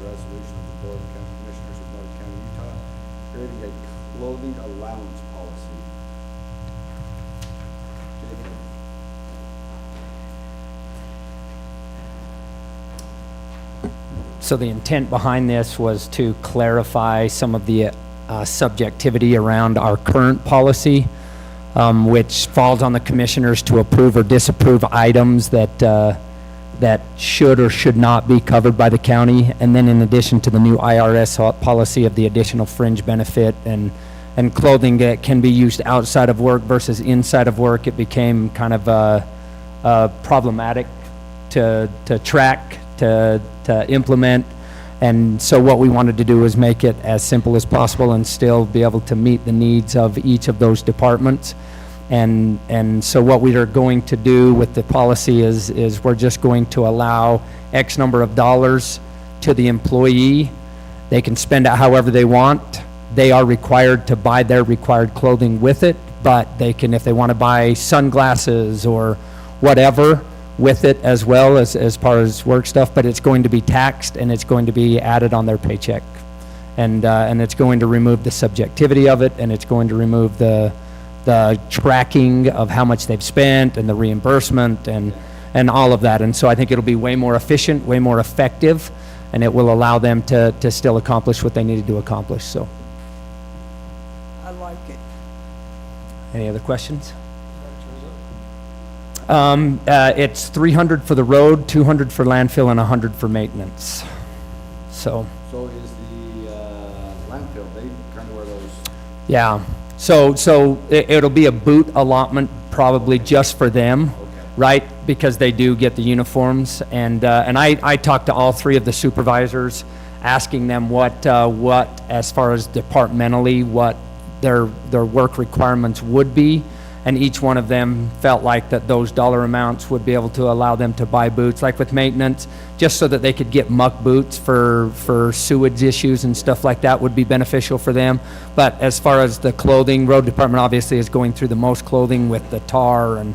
resolution of the Board of County Commissioners of Millard County, Utah, creating a clothing allowance policy. Jacob? So the intent behind this was to clarify some of the subjectivity around our current policy, which falls on the commissioners to approve or disapprove items that should or should not be covered by the county. And then in addition to the new IRS policy of the additional fringe benefit and clothing that can be used outside of work versus inside of work, it became kind of problematic to track, to implement. And so what we wanted to do was make it as simple as possible and still be able to meet the needs of each of those departments. And so what we are going to do with the policy is we're just going to allow X number of dollars to the employee. They can spend it however they want. They are required to buy their required clothing with it, but they can, if they want to buy sunglasses or whatever with it as well as far as work stuff, but it's going to be taxed and it's going to be added on their paycheck. And it's going to remove the subjectivity of it, and it's going to remove the tracking of how much they've spent and the reimbursement and all of that. And so I think it'll be way more efficient, way more effective, and it will allow them to still accomplish what they needed to accomplish. So, I like it. any other questions? It's 300 for the road, 200 for landfill, and 100 for maintenance. So, So is the landfill, they kind of wear those, yeah. So it'll be a boot allotment probably just for them, okay. right? Because they do get the uniforms. And I talked to all three of the supervisors, asking them what as far as departmentally, what their work requirements would be. And each one of them felt like that those dollar amounts would be able to allow them to buy boots, like with maintenance, just so that they could get muck boots for sewage issues and stuff like that would be beneficial for them. But as far as the clothing, road department obviously is going through the most clothing with the tar and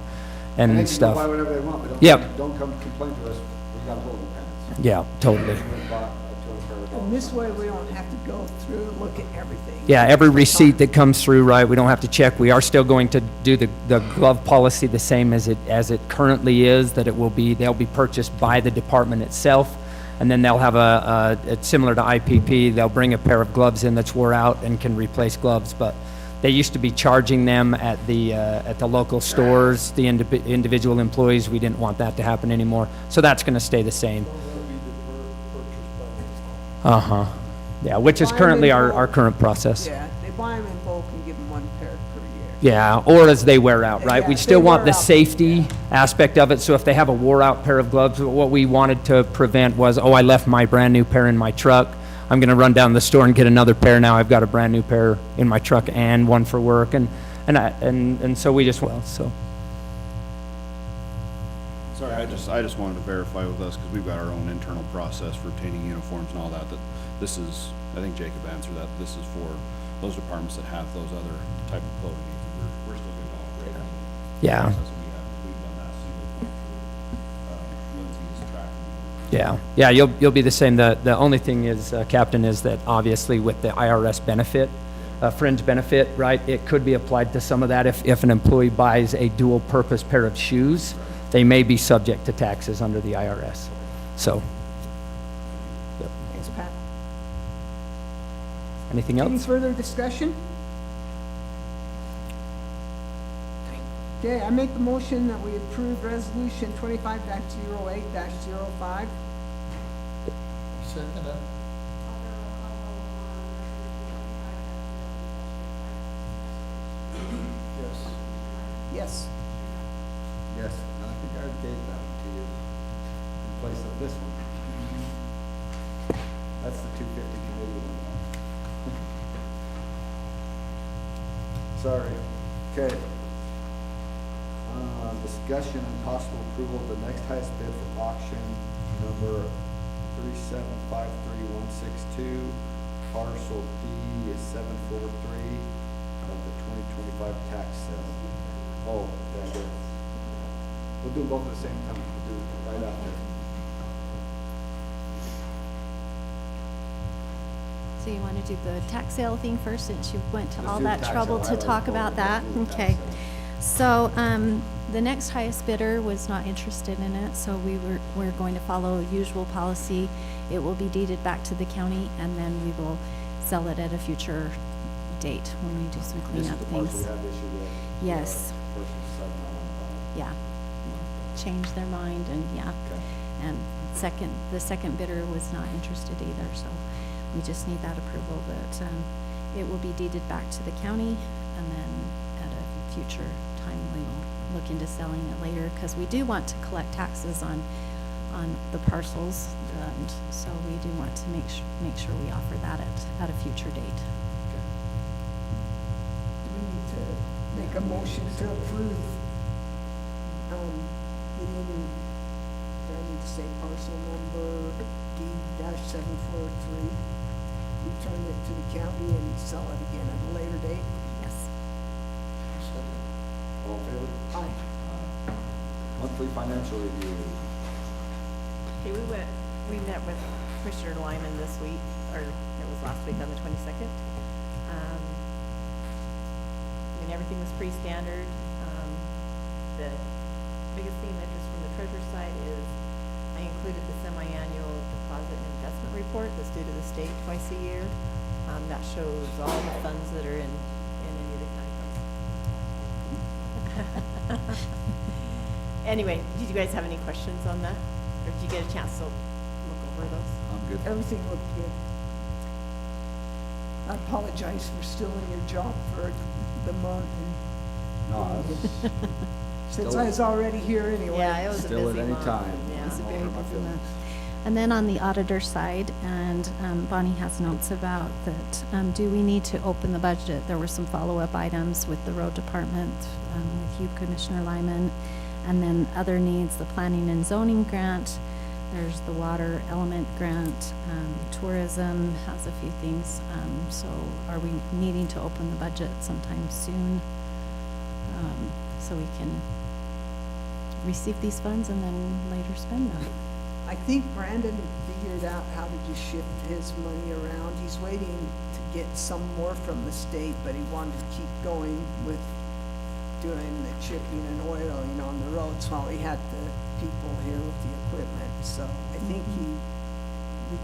They can stuff. buy whatever they want, but Yep. don't come complain to us, we got holding pants. Yeah, totally. We bought a 200 pair of And this way, we don't have to go through and look at everything. Yeah, every receipt that comes through, right, we don't have to check. We are still going to do the glove policy the same as it currently is, that they'll be purchased by the department itself. And then they'll have it's similar to IPP, they'll bring a pair of gloves in that's wore out and can replace gloves. But they used to be charging them at the local stores, the individual employees. We didn't want that to happen anymore. So that's gonna stay the same. Uh-huh. Yeah, which is Buy 'em currently in our bulk. current process. Yeah, they buy them in bulk and give them one pair per year. Yeah, or as they wear out, right? Yeah, We if still they want wear the out, safety aspect of it, so if they have a wore-out pair of gloves, what we wanted to prevent was, oh, I left my brand-new pair in my truck, I'm gonna run down the store and get another pair, now I've got a brand-new pair in my truck and one for work, and so we just, well, so. Sorry, I just wanted to verify with us, because we've got our own internal process for obtaining uniforms and all that, that this is, I think Jacob answered that, this is for those departments that have those other type of clothing needs. We're still going to operate on the Yeah. process that we've done that single through Lindsay's tracking. Yeah, you'll be the same. The only thing is, Captain, is that obviously with the IRS benefit, fringe benefit, right, it could be applied to some of that. If an employee buys a dual-purpose pair of shoes, they may be subject to taxes under the IRS. So, Thanks, Pat. anything Any else? further discussion? Okay, I make the motion that we approve resolution 25-08-05. Second, Yes. Yes, and I think I already gave that one to you in place of this one. That's the 250 committee one. Sorry. Okay. Discussion and possible approval of the next highest bid for auction number 3753162, parcel D is 743 of the 2025 tax sale. Oh, yeah, good. We'll do both at the same time. We'll do it right after. So you want to do the tax sale thing first, since you went to Let's all do the that tax trouble sale. to I already talk told about you, that? let's do the tax Okay. sale. So, the next highest bidder was not interested in it, so we're going to follow usual policy. It will be deeded back to the county, and then we will sell it at a future date when we do some This is cleanup the parcel things. we have issue with. Yes. Person decided not to buy it. Yeah, change their mind, and yeah. Okay. And the second bidder was not interested either, so we just need that approval that, it will be deeded back to the county, and then at a future time, we will look into selling it later, because we do want to collect taxes on the parcels, and so we do want to make sure we offer that at a future date. Do we need to make a motion to approve, getting, do I need to say parcel number D-743? Return it to the county and sell it again at a later date? Yes. All in favor? Aye. Monthly financial review. Okay, we met with Commissioner Lyman this week, or it was last week on the 22nd. I mean, everything was pretty standard. The biggest thing of interest from the treasurer's side is I included the semi-annual deposit and investment report that's due to the state twice a year. That shows all the funds that are in any of the county funds. Anyway, did you guys have any questions on that? Or did you get a chance to look over those? I'm good. Everything looked good. I apologize for stealing your job for the month, No, that's since Still- I was already here anyway. Yeah, it was a busy still at any month. time. Yeah. It's a All very over my busy feelings. month. And then on the auditor side, and Bonnie has notes about that, do we need to open the budget? There were some follow-up items with the road department, with you, Commissioner Lyman, and then other needs, the planning and zoning grant. There's the water element grant, tourism has a few things. So are we needing to open the budget sometime soon? So we can receive these funds and then later spend them? I think Brandon figured out how to just shift his money around. He's waiting to get some more from the state, but he wanted to keep going with doing the chipping and oiling on the roads while he had the people here with the equipment. So I think we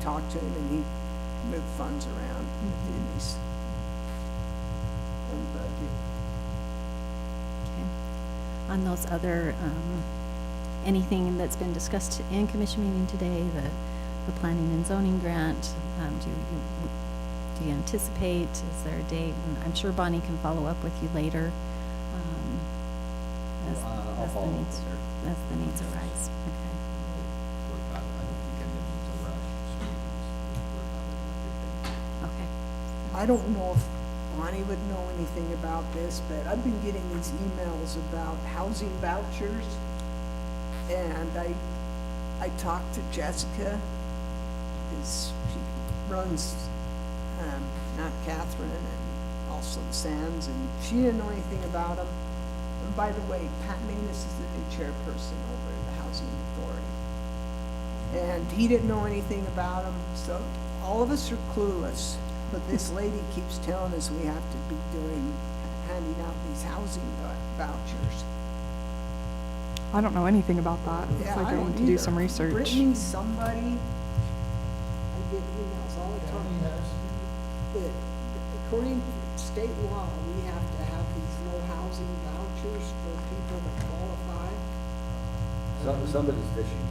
talked to him and he moved funds around within his own budget. Okay. On those other, anything that's been discussed in commission meeting today, the planning and zoning grant, do you anticipate, is there a date? And I'm sure Bonnie can follow up with you later, I'll as the follow up needs, with her. as the needs arise. Okay. I don't think any of them's a rush, so we can Okay. I don't know if Bonnie would know anything about this, but I've been getting these emails about housing vouchers. And I talked to Jessica, because she runs, not Catherine, and also the Sands, and she didn't know anything about them. And by the way, Pat Manus is the new chairperson over at the Housing Authority. And he didn't know anything about them, so all of us are clueless. But this lady keeps telling us we have to be handing out these housing vouchers. I don't know anything about that. It's Yeah, like I I don't need to do either. some research. Brittany, somebody, I get emails all the County time. has, That according to state law, we have to have these low housing vouchers for people that qualify. Somebody's fishing.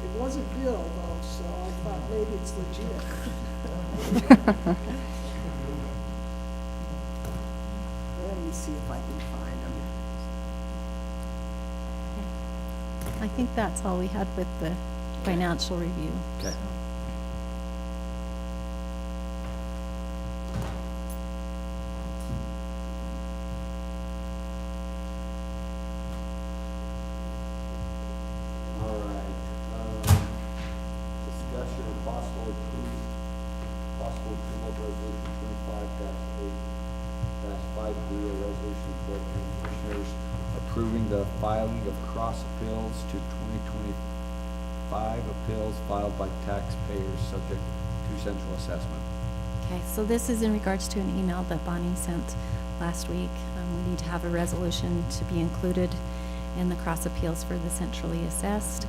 It wasn't Bill though, so I thought maybe it's legit. see if I can find them. I think that's all we had with the financial review. Okay. so. All right, discussion of possible approval of resolution 25-8-5B, a resolution for commissioners approving the filing of cross appeals to 2025 appeals filed by taxpayers subject to central assessment. Okay, so this is in regards to an email that Bonnie sent last week. We need to have a resolution to be included in the cross appeals for the centrally assessed.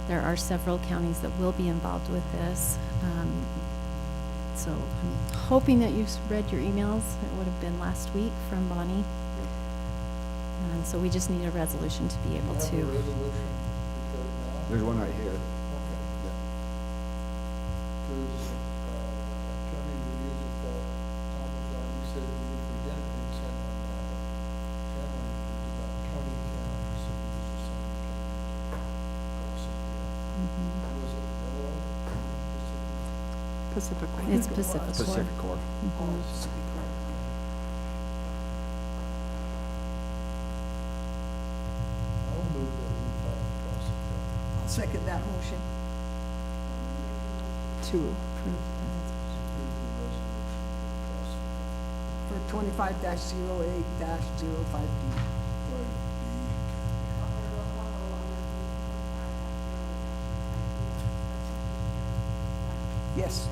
There are several counties that will be involved with this. So I'm hoping that you've read your emails. It would have been last week from Bonnie. And so we just need a resolution to be able Have a to. resolution because now. There's one right here. Okay. Because, Attorney reviews it, Thomas already said we would forget it, and send on that. Generally, it's about 20 counties, so we use the same counties. Was it Illinois? Pacific. It's Pacific Core. Pacific Core. Oh, Pacific Core. I'll move that we file across the county. I'll second that motion. To approve. Approve the resolution across the For 25-08-05D. Yes.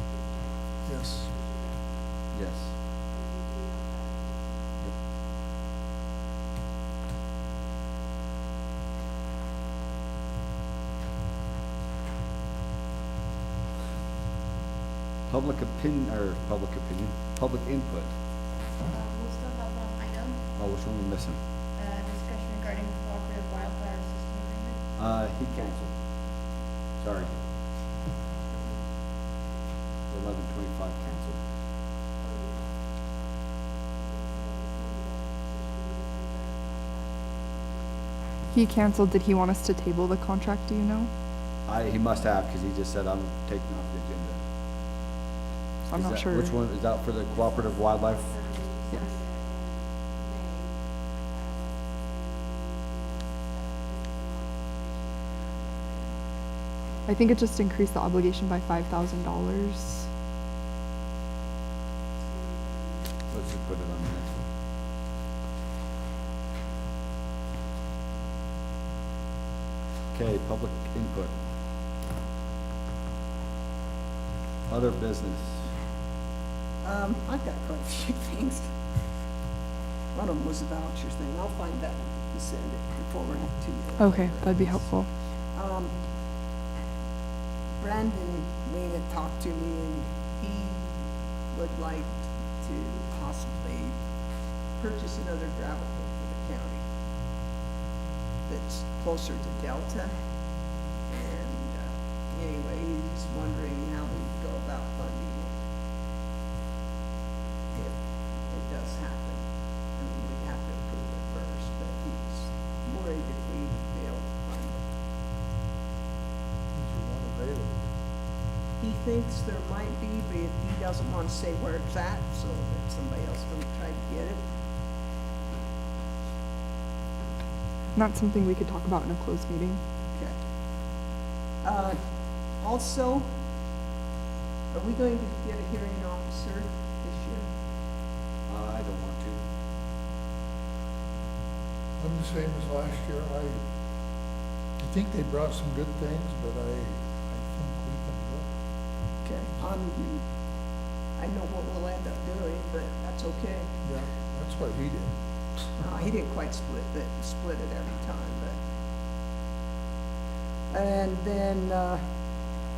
Yes. Yes. Public input, public input. We still have one item, Oh, which one are we missing? discussion regarding cooperative wildfire system agreement. He canceled. Sorry. 11:25 canceled. He canceled. Did he want us to table the contract, do you know? He must have, because he just said, I'm taking off the agenda. I'm Is not that- sure. Which one, is that for the cooperative wildlife? Yes. I think it just increased the obligation by $5,000. Let's just put it on the next one. Okay, public input. Other business. I've got quite a few things. One of them was a voucher thing. I'll find that and send it, forward it to you. Okay, that'd be helpful. Brandon Wayne had talked to me and he would like to possibly purchase another gravel pit for the county that's closer to Delta. And anyway, he's wondering how we go about funding it if it does happen. I mean, we have to approve it first, but he's worried if we fail to fund it. Is there one available? He thinks there might be, but he doesn't want to say where it's at, so that somebody else don't try to get it. Not something we could talk about in a closed meeting. Okay. Also, are we going to get a hearing officer this year? I don't want to. I'm the same as last year. I think they brought some good things, but I think we can do it. Okay. I know what we'll end up doing, but that's okay. Yeah, that's what he did. He didn't quite split it every time, but. And then,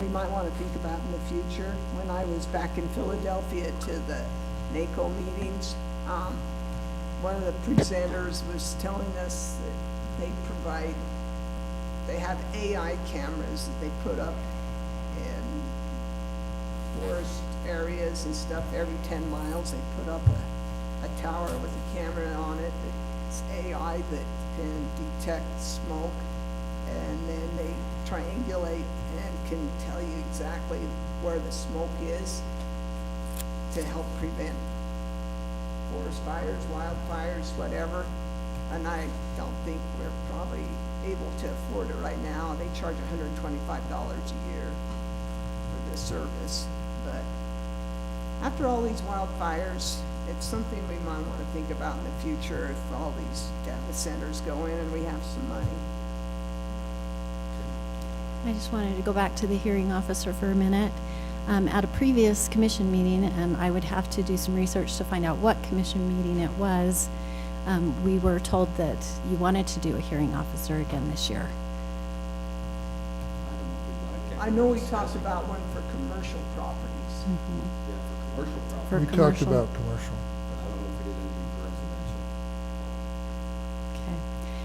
we might want to think about in the future, when I was back in Philadelphia to the NACO meetings, one of the presenters was telling us that they have AI cameras that they put up in forest areas and stuff. Every 10 miles, they put up a tower with a camera on it. It's AI that can detect smoke, and then they triangulate and can tell you exactly where the smoke is to help prevent forest fires, wildfires, whatever. And I don't think we're probably able to afford it right now. They charge $125 a year for this service. But after all these wildfires, it's something we might want to think about in the future if all these data centers go in and we have some money. I just wanted to go back to the hearing officer for a minute. At a previous commission meeting, and I would have to do some research to find out what commission meeting it was, we were told that you wanted to do a hearing officer again this year. I know we talked about one for commercial properties. Yeah, for commercial property. For We talked commercial. about commercial. I don't know if we did anything for residential. Okay,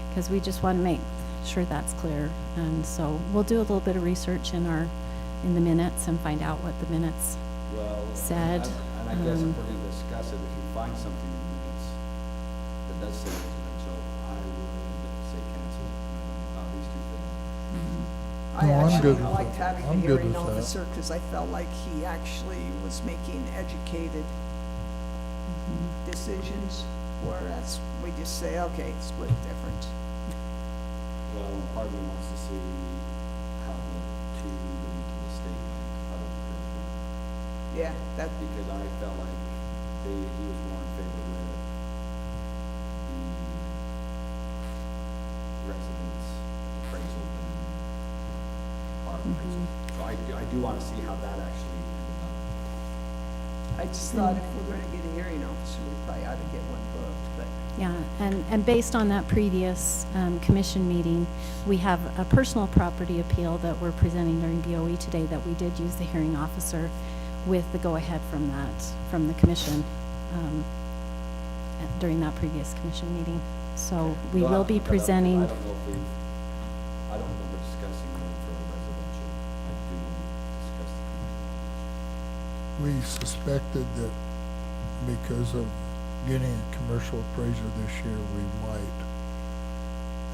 because we just want to make sure that's clear. And so we'll do a little bit of research in the minutes and find out what the minutes Well, said. And I guess if we're gonna discuss it, if you find something in the minutes that does say residential, I would say cancel it. About these two things. I No, I'm actually good with liked that. having I'm the good hearing with that. officer because I felt like he actually was making educated decisions, whereas we just say, okay, split difference. Well, and part of me wants to see how the two link to the state link, how the curve. Yeah, that, Because I felt like he was more in favor with the residents appraisal than our appraisal. So I do wanna see how that actually ended up. I just thought if we're gonna get a hearing officer, we probably ought to get one booked, but Yeah, and based on that previous commission meeting, we have a personal property appeal that we're presenting during BOE today that we did use the hearing officer with the go-ahead from the commission during that previous commission meeting. So we Well, will be I presenting, don't know if I don't remember discussing one for the residential. I do know we discussed the We suspected that because of getting a commercial appraiser this year, we might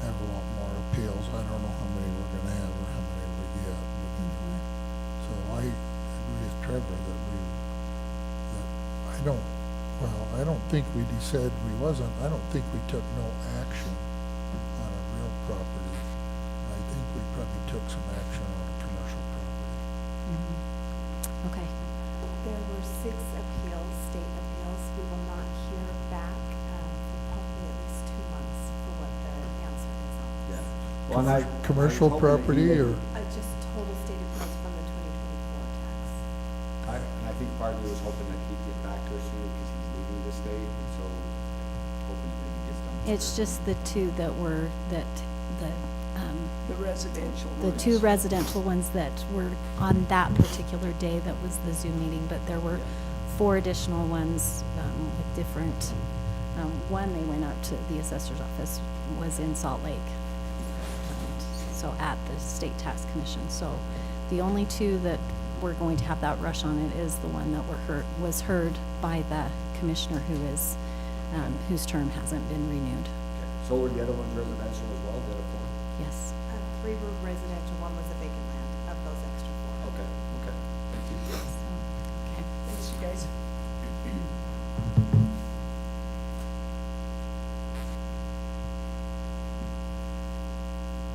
have a lot more appeals. I don't know how many we're gonna have or how many we get. But anyway. So I agree with Trevor that I don't think we said I don't think we took no action on a real property. I think we probably took some action on a commercial property. okay. There were 6 appeals, state appeals. We will not hear back for probably at least 2 months for what the answer is on. Yeah. Well, and I- Commercial I was hoping that property he or? would- Just total state appeals from the 2024 tax. And I think part of me was hoping that he'd get back to us soon because he's leaving the state, and so hoping that he gets done. It's just the two that were, the residential the ones. two residential ones that were on that particular day that was the Zoom meeting, but there were 4 additional ones with different, one they went up to the assessor's office, was in Salt Lake. So at the State Tax Commission. So the only 2 that we're going to have that rush on it is the one that was heard by the commissioner who is, whose term hasn't been renewed. Okay. So were the other ones residential as well, the other 4? Yes. 3 were residential, 1 was a vacant land of those extra 4. Okay, okay. Thank you. Okay. Thanks, you guys.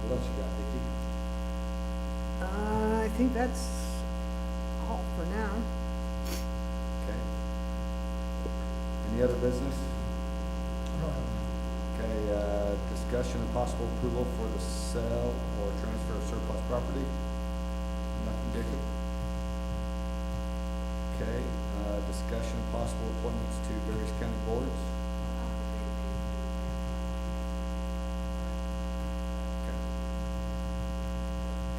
What else you got, Vicki? I think that's all for now. Okay. Any other business? Okay, discussion and possible approval for the sale or transfer of surplus property? Nothing, Jacob? Okay, discussion and possible appointments to various county boards? Okay.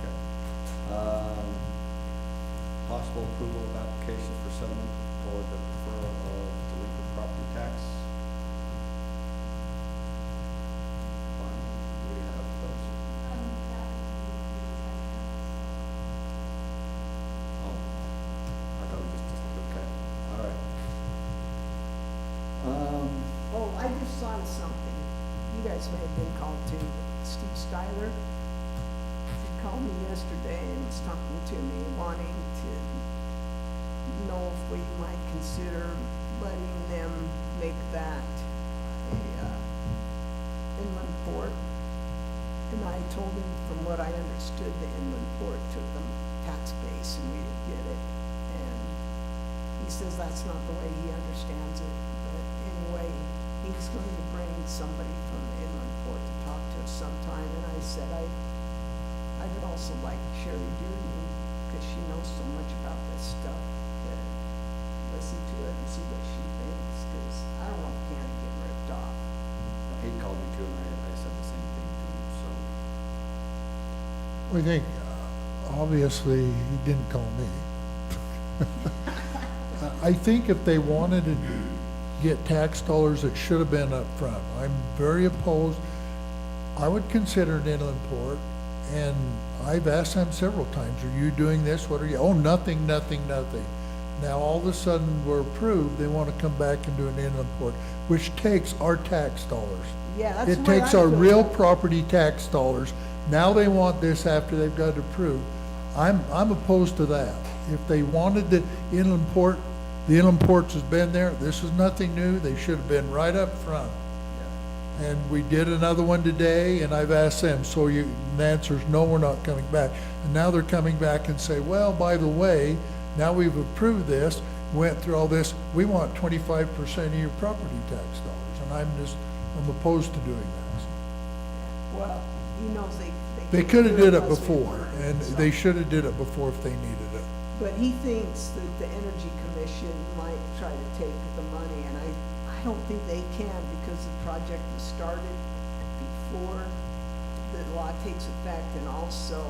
Okay. Possible approval of application for settlement for the deferral of delinquent property tax? Do we have those? Oh, I thought we just, okay, all right. I just thought of something. You guys may have been called to. Steve Styler, he called me yesterday and was talking to me, wanting to know if we might consider letting them make that a inland port. And I told him, from what I understood, the inland port took the tax base and we didn't get it. And he says that's not the way he understands it. But anyway, he's going to bring somebody from the inland port to talk to us sometime. And I said I would also like Sherry Dearden, because she knows so much about this stuff, to listen to it and see what she thinks, because I don't want Candy getting ripped off. He called me too, and I said the same thing to him, so. We think, obviously, he didn't call me. I think if they wanted to get tax dollars, it should have been up front. I'm very opposed. I would consider an inland port, and I've asked them several times, are you doing this? What are you? Oh, nothing, nothing, nothing. Now, all of a sudden, we're approved, they want to come back and do an inland port, which takes our tax dollars. Yeah, that's It the way takes I our feel real about it. property tax dollars. Now they want this after they've got it approved. I'm opposed to that. If they wanted the inland port has been there. This is nothing new. They should have been right up front. And we did another one today, and I've asked them, so the answer is no, we're not coming back. And now they're coming back and say, well, by the way, now we've approved this, went through all this, we want 25% of your property tax dollars. And I'm opposed to doing that. Well, he knows They could have did it unless we before, wanted it, and so. they should have did it before if they needed it. But he thinks that the Energy Commission might try to take the money, and I don't think they can, because the project was started before the law takes effect, and also,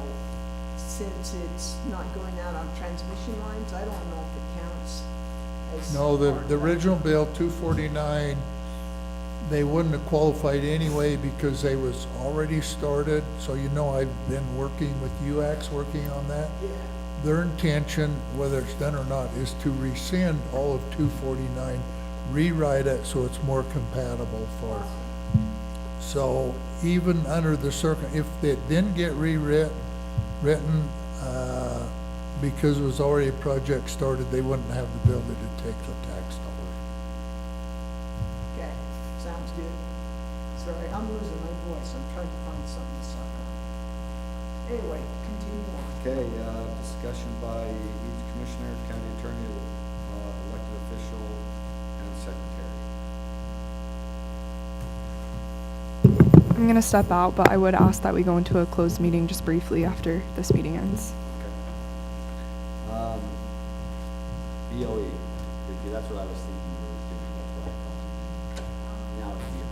since it's not going out on transmission lines, I don't know if it counts as. No, part of the that. original bill, 249, they wouldn't have qualified anyway because they was already started. So you know I've been working with UACS, working on that. Yeah. Their intention, whether it's done or not, is to rescind all of 249, rewrite it so it's more compatible for. So even under the if it didn't get written, because it was already a project started, they wouldn't have the ability to take the tax dollars. Okay, sounds good. Sorry, I'm losing my voice. I'm trying to find something to suck on. Anyway, continue on. Okay, discussion by each commissioner, county attorney, elected official, and secretary. I'm gonna step out, but I would ask that we go into a closed meeting just briefly after this meeting ends. Okay. BOE, Vicky, that's what I was thinking. We were doing. That's what I thought. Now it's BOE.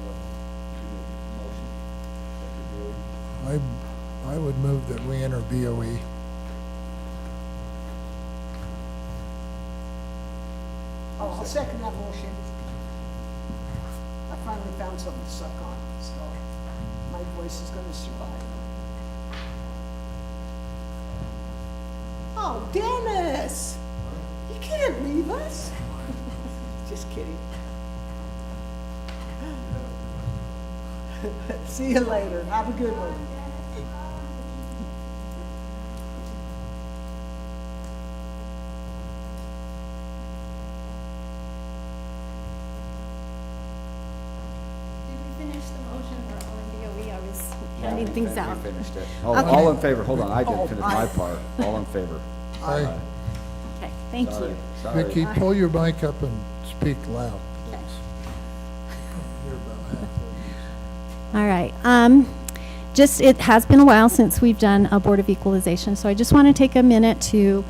What, you make a motion that you're doing? I would move that we enter BOE. Oh, I'll second that motion. I finally found something to suck on, so my voice is gonna survive. Oh, Dennis! You can't leave us. Just kidding. See you later. Have a good one. Did we finish the motion or all in BOE? I was Yeah, handing we things fin- out. We finished it. Oh, Okay. all in favor, hold on, I Oh, didn't finish my aye. part. All in favor. Aye. Okay, thank Sorry, you. Sorry. Vicky, pull your mic up and speak loud, please. Okay. You're about halfway. All right. It has been a while since we've done a Board of Equalization, so I just want to take a minute to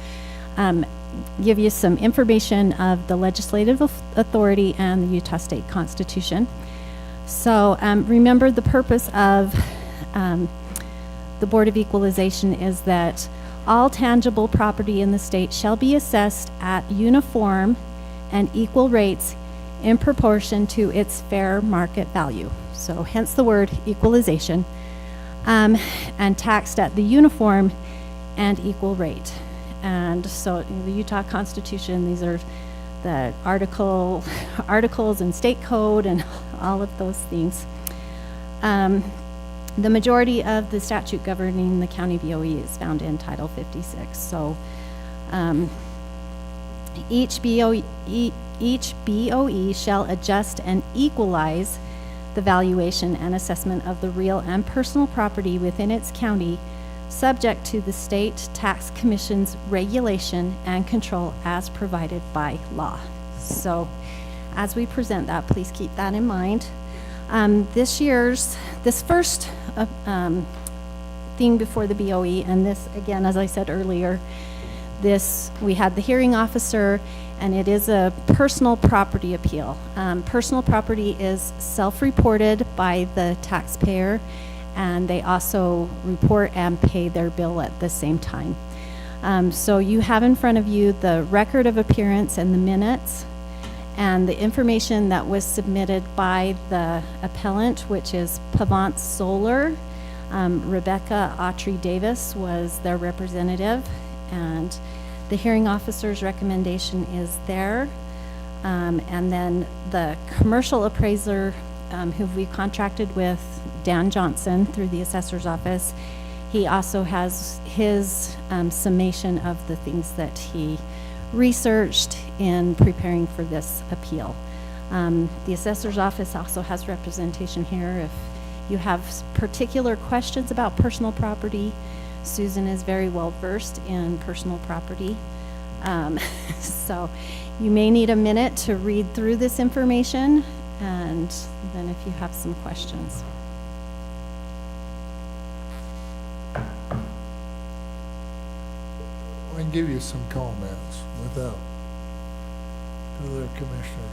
give you some information of the legislative authority and the Utah State Constitution. So remember, the purpose of the Board of Equalization is that all tangible property in the state shall be assessed at uniform and equal rates in proportion to its fair market value. So hence the word equalization, and taxed at the uniform and equal rate. And so in the Utah Constitution, these are the articles and state code and all of those things. The majority of the statute governing the county BOE is found in Title 56. So each BOE shall adjust and equalize the valuation and assessment of the real and personal property within its county, subject to the state tax commission's regulation and control as provided by law. So as we present that, please keep that in mind. This first thing before the BOE, and this, again, as I said earlier, we had the hearing officer, and it is a personal property appeal. Personal property is self-reported by the taxpayer, and they also report and pay their bill at the same time. So you have in front of you the record of appearance and the minutes, and the information that was submitted by the appellant, which is Pavance Solar. Rebecca Autry Davis was their representative, and the hearing officer's recommendation is there. And then the commercial appraiser, who we contracted with, Dan Johnson, through the assessor's office, he also has his summation of the things that he researched in preparing for this appeal. The assessor's office also has representation here. If you have particular questions about personal property, Susan is very well versed in personal property. So you may need a minute to read through this information, and then if you have some questions. I can give you some comments without to the commissioners.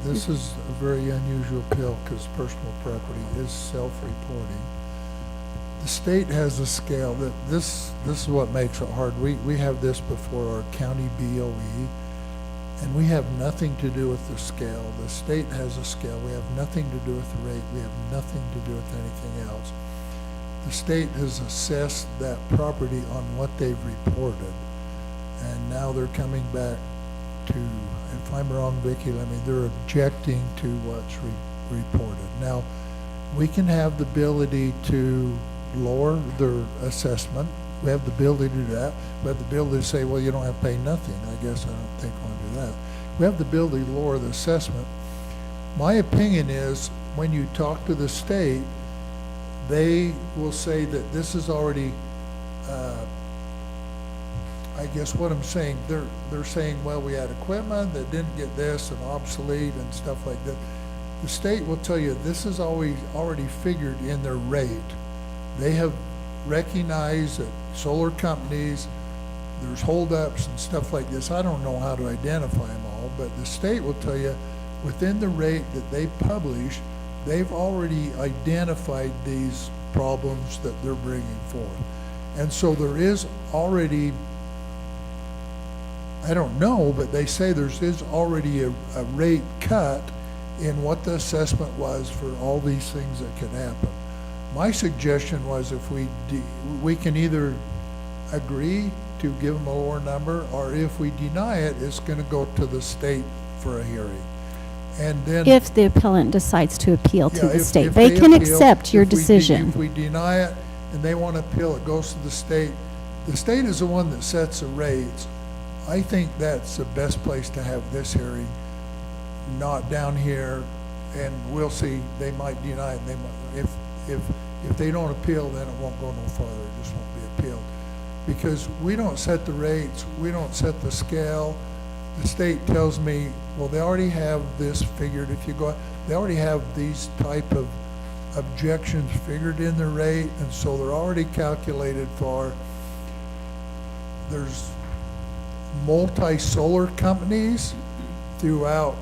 This is a very unusual appeal because personal property is self-reporting. The state has a scale that this is what makes it hard. We have this before our county BOE, and we have nothing to do with the scale. The state has a scale. We have nothing to do with the rate. We have nothing to do with anything else. The state has assessed that property on what they've reported, and now they're coming back to, if I'm wrong, Vicki, they're objecting to what's reported. Now, we can have the ability to lower their assessment. We have the ability to do that. We have the ability to say, well, you don't have to pay nothing. I guess I don't think we want to do that. We have the ability to lower the assessment. My opinion is when you talk to the state, they will say that this is already, I guess what I'm saying, they're saying, well, we had equipment that didn't get this and obsolete and stuff like that. The state will tell you this is already figured in their rate. They have recognized that solar companies, there's holdups and stuff like this. I don't know how to identify them all, but the state will tell you within the rate that they publish, they've already identified these problems that they're bringing forth. And so there is already, I don't know, but they say is already a rate cut in what the assessment was for all these things that could happen. My suggestion was if we can either agree to give them a lower number, or if we deny it, it's going to go to the state for a hearing. And then If the appellant decides to appeal to the if state, they can appeal, accept your if we decision. If we deny it and they want to appeal, it goes to the state. The state is the one that sets the rates. I think that's the best place to have this hearing, not down here, and we'll see. They might deny it. They might, if they don't appeal, then it won't go no further. It just won't be appealed. Because we don't set the rates, we don't set the scale. The state tells me, well, they already have this figured. If you go, they already have these type of objections figured in their rate, and so they're already calculated for. There's multi-solar companies throughout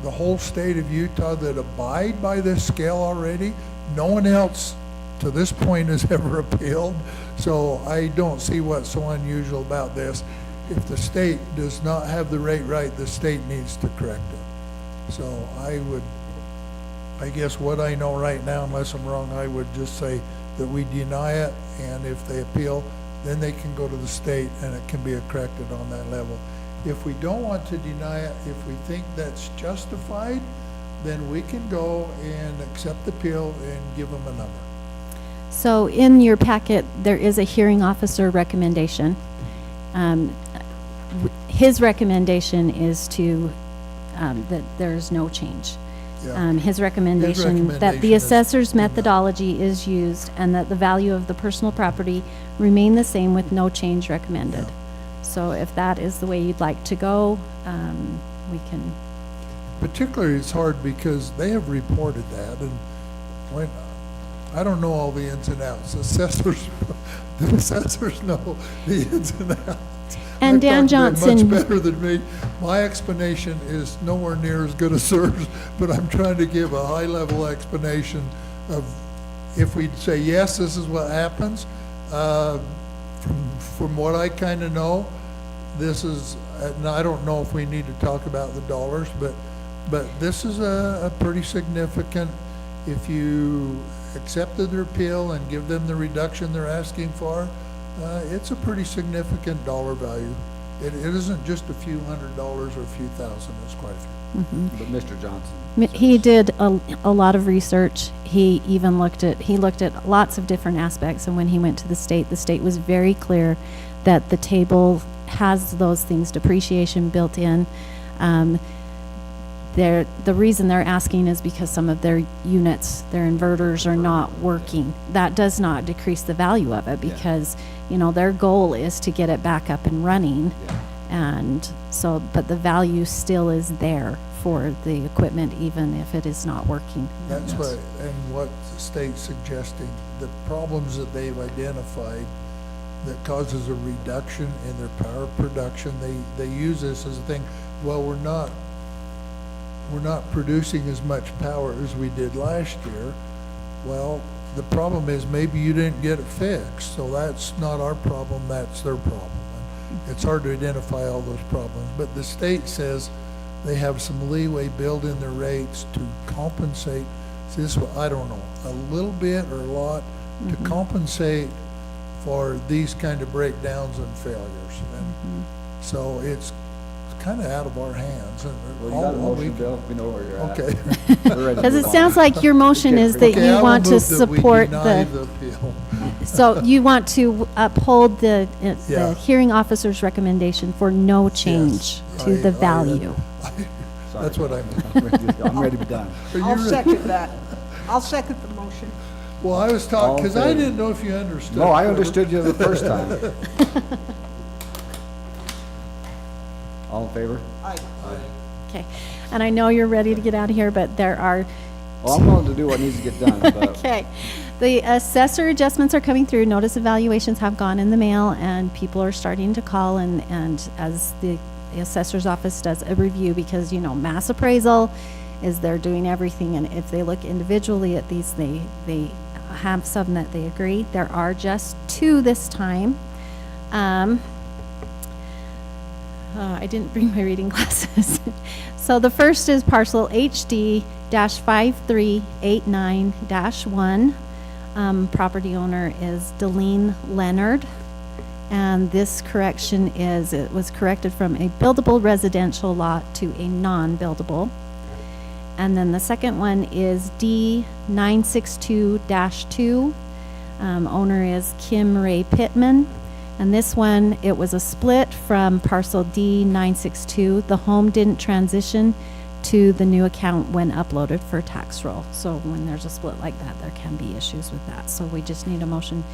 the whole state of Utah that abide by this scale already. No one else to this point has ever appealed, so I don't see what's so unusual about this. If the state does not have the rate right, the state needs to correct it. So I guess what I know right now, unless I'm wrong, I would just say that we deny it, and if they appeal, then they can go to the state and it can be corrected on that level. If we don't want to deny it, if we think that's justified, then we can go and accept the appeal and give them a number. So in your packet, there is a hearing officer recommendation. His recommendation is to, that there's no change. Yeah. His recommendation that the recommendation is assessor's enough. methodology is used and that the value of the personal property remain the same with no change recommended. So if that is the way you'd like to go, we can. Particularly, it's hard because they have reported that, and when, I don't know all the ins and outs. The assessors know the ins and outs. And Dan They've done Johnson- much better than me. My explanation is nowhere near as good as theirs, but I'm trying to give a high-level explanation of, if we say, yes, this is what happens, from what I kind of know, this is, and I don't know if we need to talk about the dollars, but this is a pretty significant, if you accepted their appeal and give them the reduction they're asking for, it's a pretty significant dollar value. It isn't just a few $100s or a few thousand, it's quite a few. But Mr. Johnson. He did a lot of research. He even looked at lots of different aspects, and when he went to the state was very clear that the table has those things, depreciation built in. The reason they're asking is because some of their units, their inverters are not working. That does not decrease the value of it because, you know, their goal is to get it back up and running. Yeah. And so, but the value still is there for the equipment, even if it is not working. That's what, and what the state's suggesting, the problems that they've identified that causes a reduction in their power production, they use this as a thing, well, we're not producing as much power as we did last year. Well, the problem is maybe you didn't get it fixed, so that's not our problem, that's their problem. It's hard to identify all those problems, but the state says they have some leeway built in their rates to compensate. See, this, I don't know, a little bit or a lot to compensate for these kind of breakdowns and failures. And so it's kind of out of our hands. And Well, you got a all we motion, Bill? We know where you're at. Okay. We're ready to Because it move on. sounds like your motion is that Okay, I you will want to move that we support deny the, appeal. so you want to uphold the Yeah. hearing officer's recommendation for no change Yes, to the I- value. Sorry. That's what I meant. I'm ready to be done. Are you I'll ready? second that. I'll second the motion. Well, I was All talking, in because I favor? didn't know if you understood. No, I understood you the first time. All in favor? Okay, and I know you're ready to get out of here, but there are, Well, I'm willing to do what needs to get done, but okay. The assessor adjustments are coming through, notice evaluations have gone in the mail, and people are starting to call, and as the assessor's office does a review, because, you know, mass appraisal is they're doing everything, and if they look individually at these, they have some that they agree. There are just 2 this time. I didn't bring my reading glasses. So the first is parcel HD-5389-1. Property owner is Delene Leonard. And this correction is, it was corrected from a buildable residential lot to a non-buildable. And then the second one is D962-2. Owner is Kim Ray Pittman. And this one, it was a split from parcel D962. The home didn't transition to the new account when uploaded for tax roll. So when there's a split like that, there can be issues with that. So we just need a motion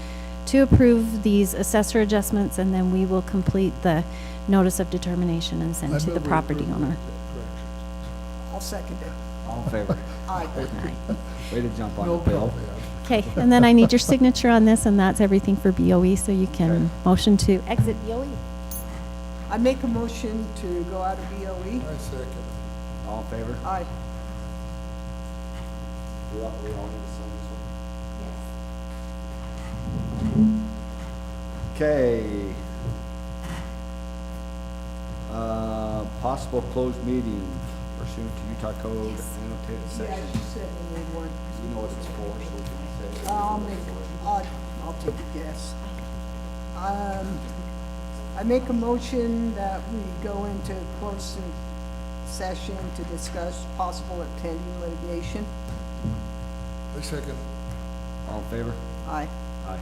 to approve these assessor adjustments, and then we will complete the notice of determination and send I to the move we property approve owner. the corrections. I'll second it. all in favor? Aye. Way to jump on No it, Bill. problem. Okay, and then I need your signature on this, and that's everything for BOE, so you can Okay. motion to exit BOE. I make a motion to go out of BOE. I second. All in favor? Aye. We all need to sign this one? Okay. Possible closed meeting pursuant to Utah Code annotated Yeah, section. she said we need one. You know what it's for, so we can say. I'll take a guess. I make a motion that we go into closed session to discuss possible pending litigation. I second. All in favor? Aye. Aye.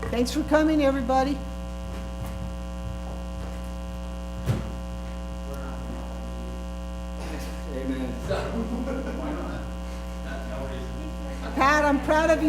Thanks for coming, everybody. Amen. Pat, I'm proud of you.